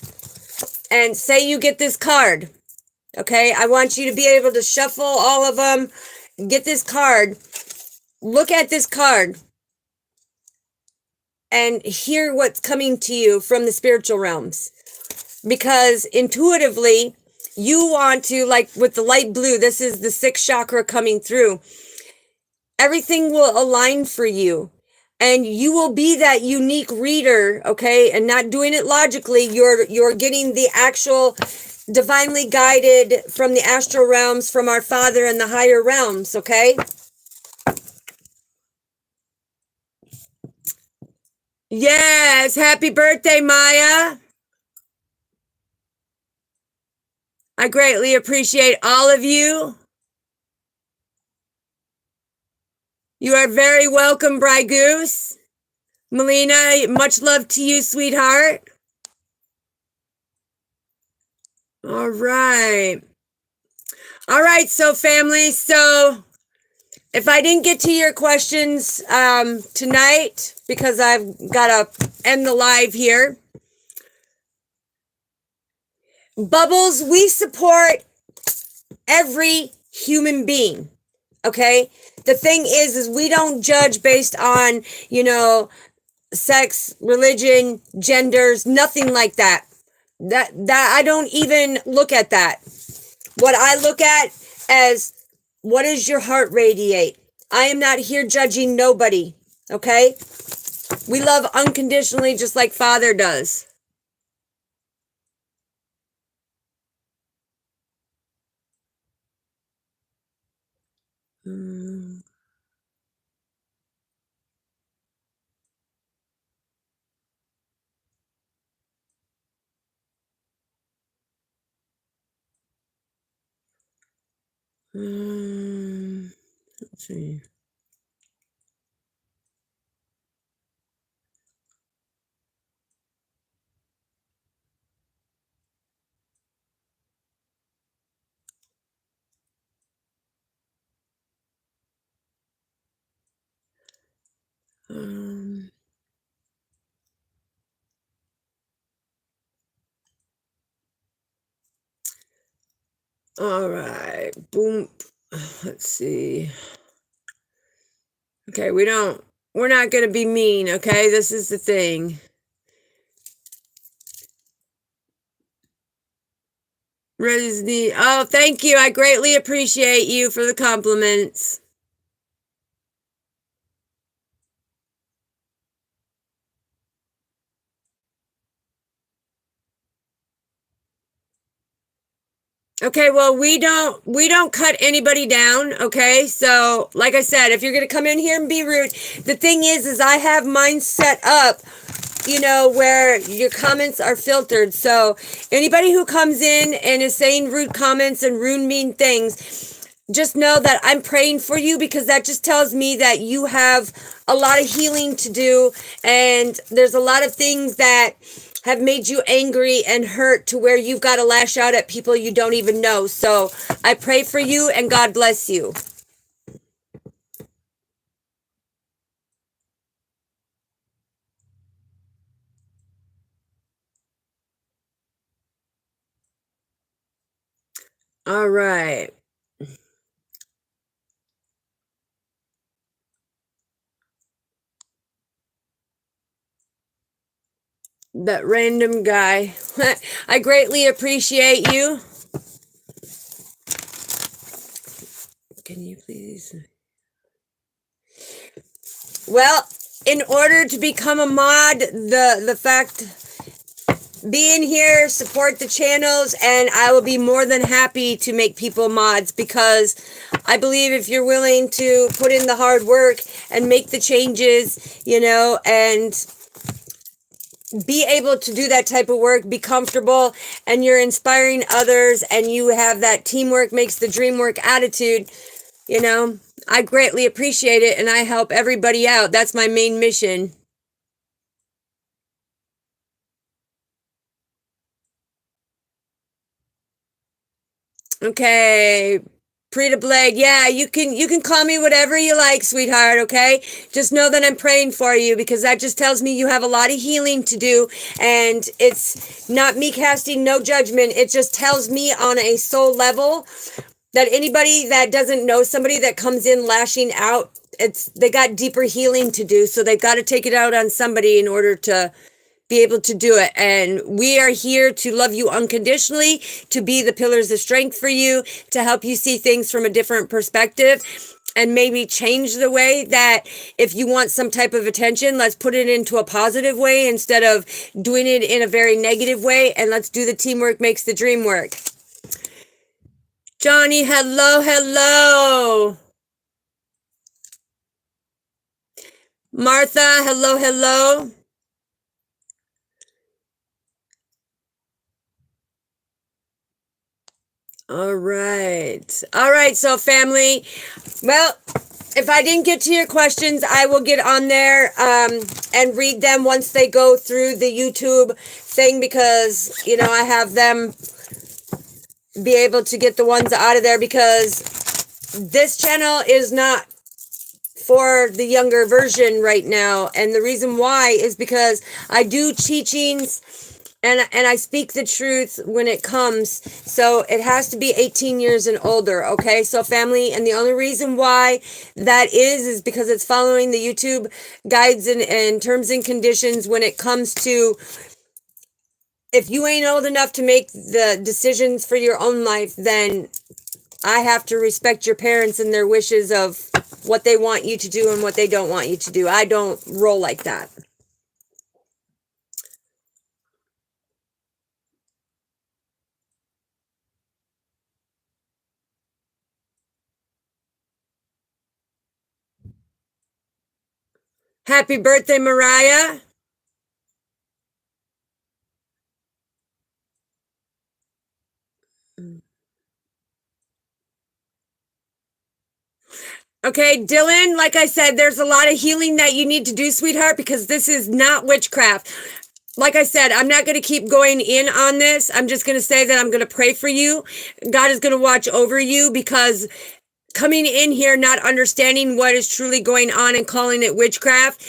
and say you get this card, okay, I want you to be able to shuffle all of them, get this card, look at this card, and hear what's coming to you from the spiritual realms. Because intuitively, you want to, like with the light blue, this is the 6th chakra coming through. Everything will align for you. And you will be that unique reader, okay? And not doing it logically. You're getting the actual divinely guided from the astral realms, from our Father and the higher realms, okay? Yes, happy birthday, Maya. I greatly appreciate all of you. You are very welcome, Bry Goose. Melina, much love to you, sweetheart. All right. All right, so family, so if I didn't get to your questions tonight, because I've got to end the live here. Bubbles, we support every human being, okay? The thing is we don't judge based on, you know, sex, religion, genders, nothing like that. That I don't even look at that. What I look at as, what does your heart radiate? I am not here judging nobody, okay? We love unconditionally, just like Father does. Let's see. All right, boom. Let's see. Okay, we're not going to be mean, okay? This is the thing. Resney, oh, thank you. I greatly appreciate you for the compliments. Okay, well, we don't cut anybody down, okay? So, like I said, if you're going to come in here and be rude, the thing is I have mine set up, you know, where your comments are filtered. So, anybody who comes in and is saying rude comments and rude, mean things, just know that I'm praying for you, because that just tells me that you have a lot of healing to do, and there's a lot of things that have made you angry and hurt to where you've got to lash out at people you don't even know. So I pray for you, and God bless you. All right. That random guy. I greatly appreciate you. Can you please? Well, in order to become a mod, the fact, being here, support the channels, and I will be more than happy to make people mods, because I believe if you're willing to put in the hard work and make the changes, you know, and be able to do that type of work, be comfortable, and you're inspiring others, and you have that teamwork makes the dream work attitude, you know, I greatly appreciate it, and I help everybody out. That's my main mission. Okay, Prita Blade, yeah, you can call me whatever you like, sweetheart, okay? Just know that I'm praying for you, because that just tells me you have a lot of healing to do, and it's not me casting no judgment. It just tells me on a soul level that anybody that doesn't know somebody that comes in lashing out, they got deeper healing to do, so they've got to take it out on somebody in order to be able to do it. And we are here to love you unconditionally, to be the pillars of strength for you, to help you see things from a different perspective, and maybe change the way that if you want some type of attention, let's put it into a positive way instead of doing it in a very negative way. And let's do the teamwork makes the dream work. Johnny, hello, hello. Martha, hello, hello. All right. All right, so family, well, if I didn't get to your questions, I will get on there and read them once they go through the YouTube thing, because, you know, I have them be able to get the ones out of there, because this channel is not for the younger version right now. And the reason why is because I do teachings and I speak the truth when it comes. So it has to be 18 years and older, okay? So family, and the only reason why that is because it's following the YouTube guides and terms and conditions when it comes to, if you ain't old enough to make the decisions for your own life, then I have to respect your parents and their wishes of what they want you to do and what they don't want you to do. I don't roll like that. Happy birthday, Mariah. Okay, Dylan, like I said, there's a lot of healing that you need to do, sweetheart, because this is not witchcraft. Like I said, I'm not going to keep going in on this. I'm just going to say that I'm going to pray for you. God is going to watch over you, because coming in here, not understanding what is truly going on and calling it witchcraft,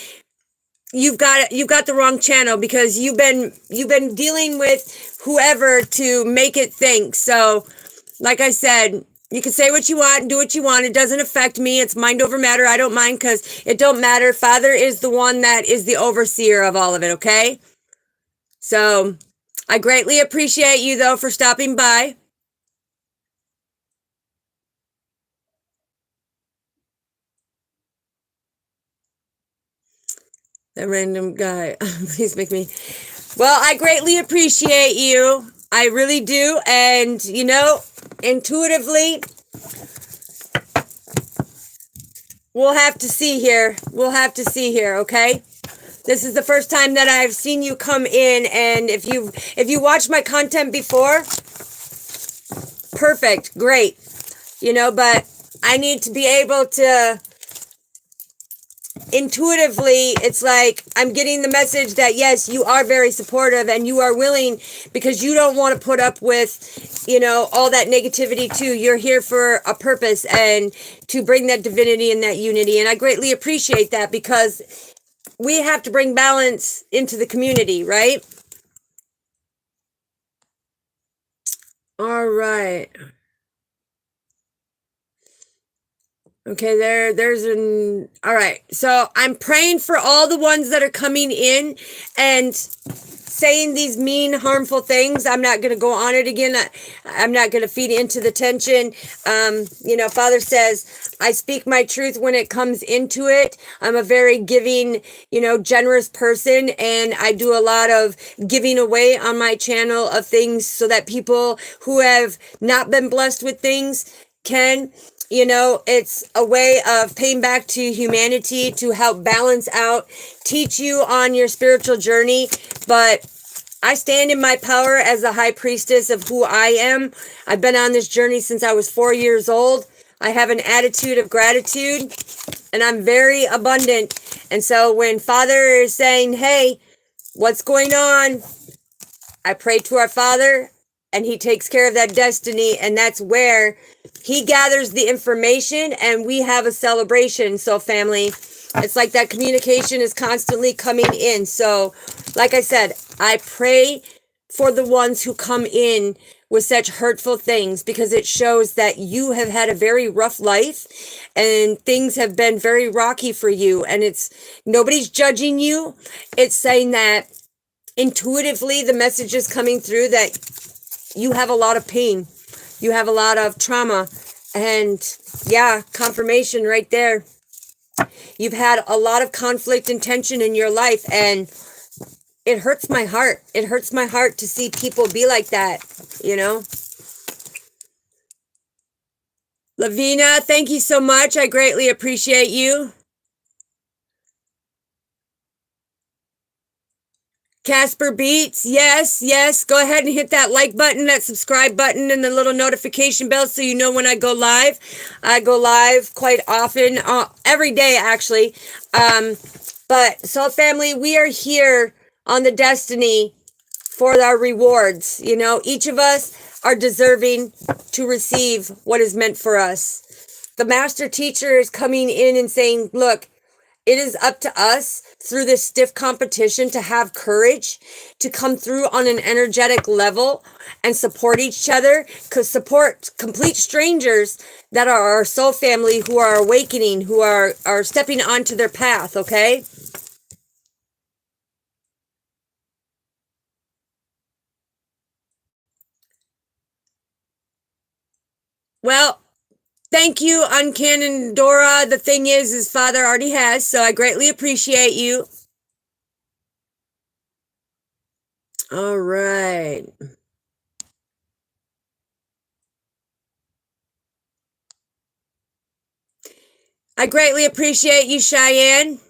you've got the wrong channel, because you've been dealing with whoever to make it think. So, like I said, you can say what you want and do what you want. It doesn't affect me. It's mind over matter. I don't mind, because it don't matter. Father is the one that is the overseer of all of it, okay? So, I greatly appreciate you, though, for stopping by. That random guy. Please make me. Well, I greatly appreciate you. I really do. And, you know, intuitively, we'll have to see here. We'll have to see here, okay? This is the first time that I've seen you come in, and if you watched my content before, perfect, great. you know, but I need to be able to intuitively, it's like I'm getting the message that yes, you are very supportive and you are willing, because you don't want to put up with, you know, all that negativity too. You're here for a purpose and to bring that divinity and that unity. And I greatly appreciate that, because we have to bring balance into the community, right? All right. Okay, there's an, all right. So I'm praying for all the ones that are coming in and saying these mean, harmful things. I'm not going to go on it again. I'm not going to feed into the tension. You know, Father says, I speak my truth when it comes into it. I'm a very giving, you know, generous person, and I do a lot of giving away on my channel of things so that people who have not been blessed with things can. You know, it's a way of paying back to humanity to help balance out, teach you on your spiritual journey. But I stand in my power as a high priestess of who I am. I've been on this journey since I was 4 years old. I have an attitude of gratitude, and I'm very abundant. And so when Father is saying, hey, what's going on? I pray to our Father, and he takes care of that destiny, and that's where he gathers the information, and we have a celebration. So family, it's like that communication is constantly coming in. So like I said, I pray for the ones who come in with such hurtful things, because it shows that you have had a very rough life and things have been very rocky for you, and it's nobody's judging you. It's saying that intuitively the message is coming through that you have a lot of pain, you have a lot of trauma, and yeah, confirmation right there. You've had a lot of conflict and tension in your life, and it hurts my heart. It hurts my heart to see people be like that, you know. Lavina, thank you so much. I greatly appreciate you. Casper Beats, yes, yes. Go ahead and hit that like button, that subscribe button, and the little notification bell so you know when I go live. I go live quite often, every day actually. But so family, we are here on the destiny for our rewards. You know, each of us are deserving to receive what is meant for us. The master teacher is coming in and saying, look, it is up to us through this stiff competition to have courage to come through on an energetic level and support each other, because support complete strangers that are our soul family, who are awakening, who are stepping onto their path, okay? Well, thank you, Uncannon Dora. The thing is Father already has, so I greatly appreciate you. All right. I greatly appreciate you, Cheyenne.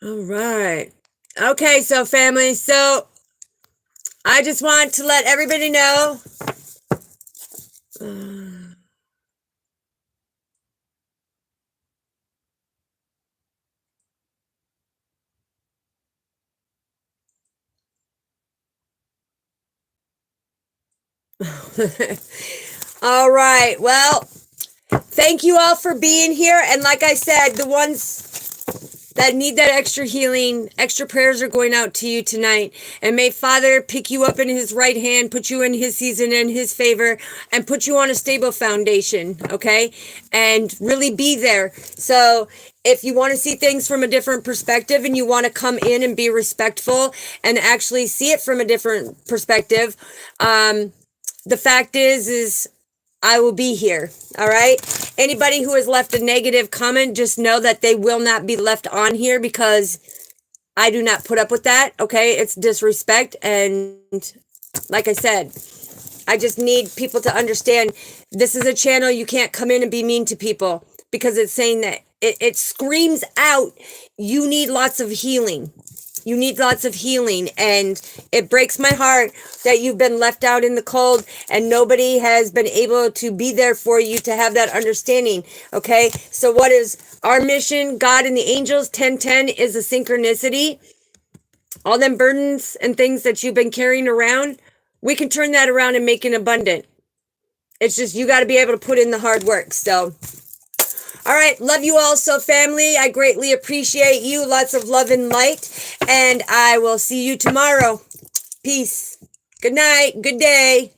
All right. Okay, so family, so I just want to let everybody know. All right. Well, thank you all for being here. And like I said, the ones that need that extra healing, extra prayers are going out to you tonight. And may Father pick you up in his right hand, put you in his season and his favor, and put you on a stable foundation, okay? And really be there. So if you want to see things from a different perspective and you want to come in and be respectful and actually see it from a different perspective, the fact is I will be here. All right. Anybody who has left a negative comment, just know that they will not be left on here, because I do not put up with that. Okay. It's disrespect. And like I said, I just need people to understand this is a channel. You can't come in and be mean to people. because it's saying that it screams out, you need lots of healing. You need lots of healing, and it breaks my heart that you've been left out in the cold and nobody has been able to be there for you to have that understanding, okay? So what is our mission? God and the angels, 1010 is a synchronicity. All them burdens and things that you've been carrying around, we can turn that around and make it abundant. It's just you got to be able to put in the hard work, so... All right, love you all so, family. I greatly appreciate you. Lots of love and light. And I will see you tomorrow. Peace. Good night. Good day.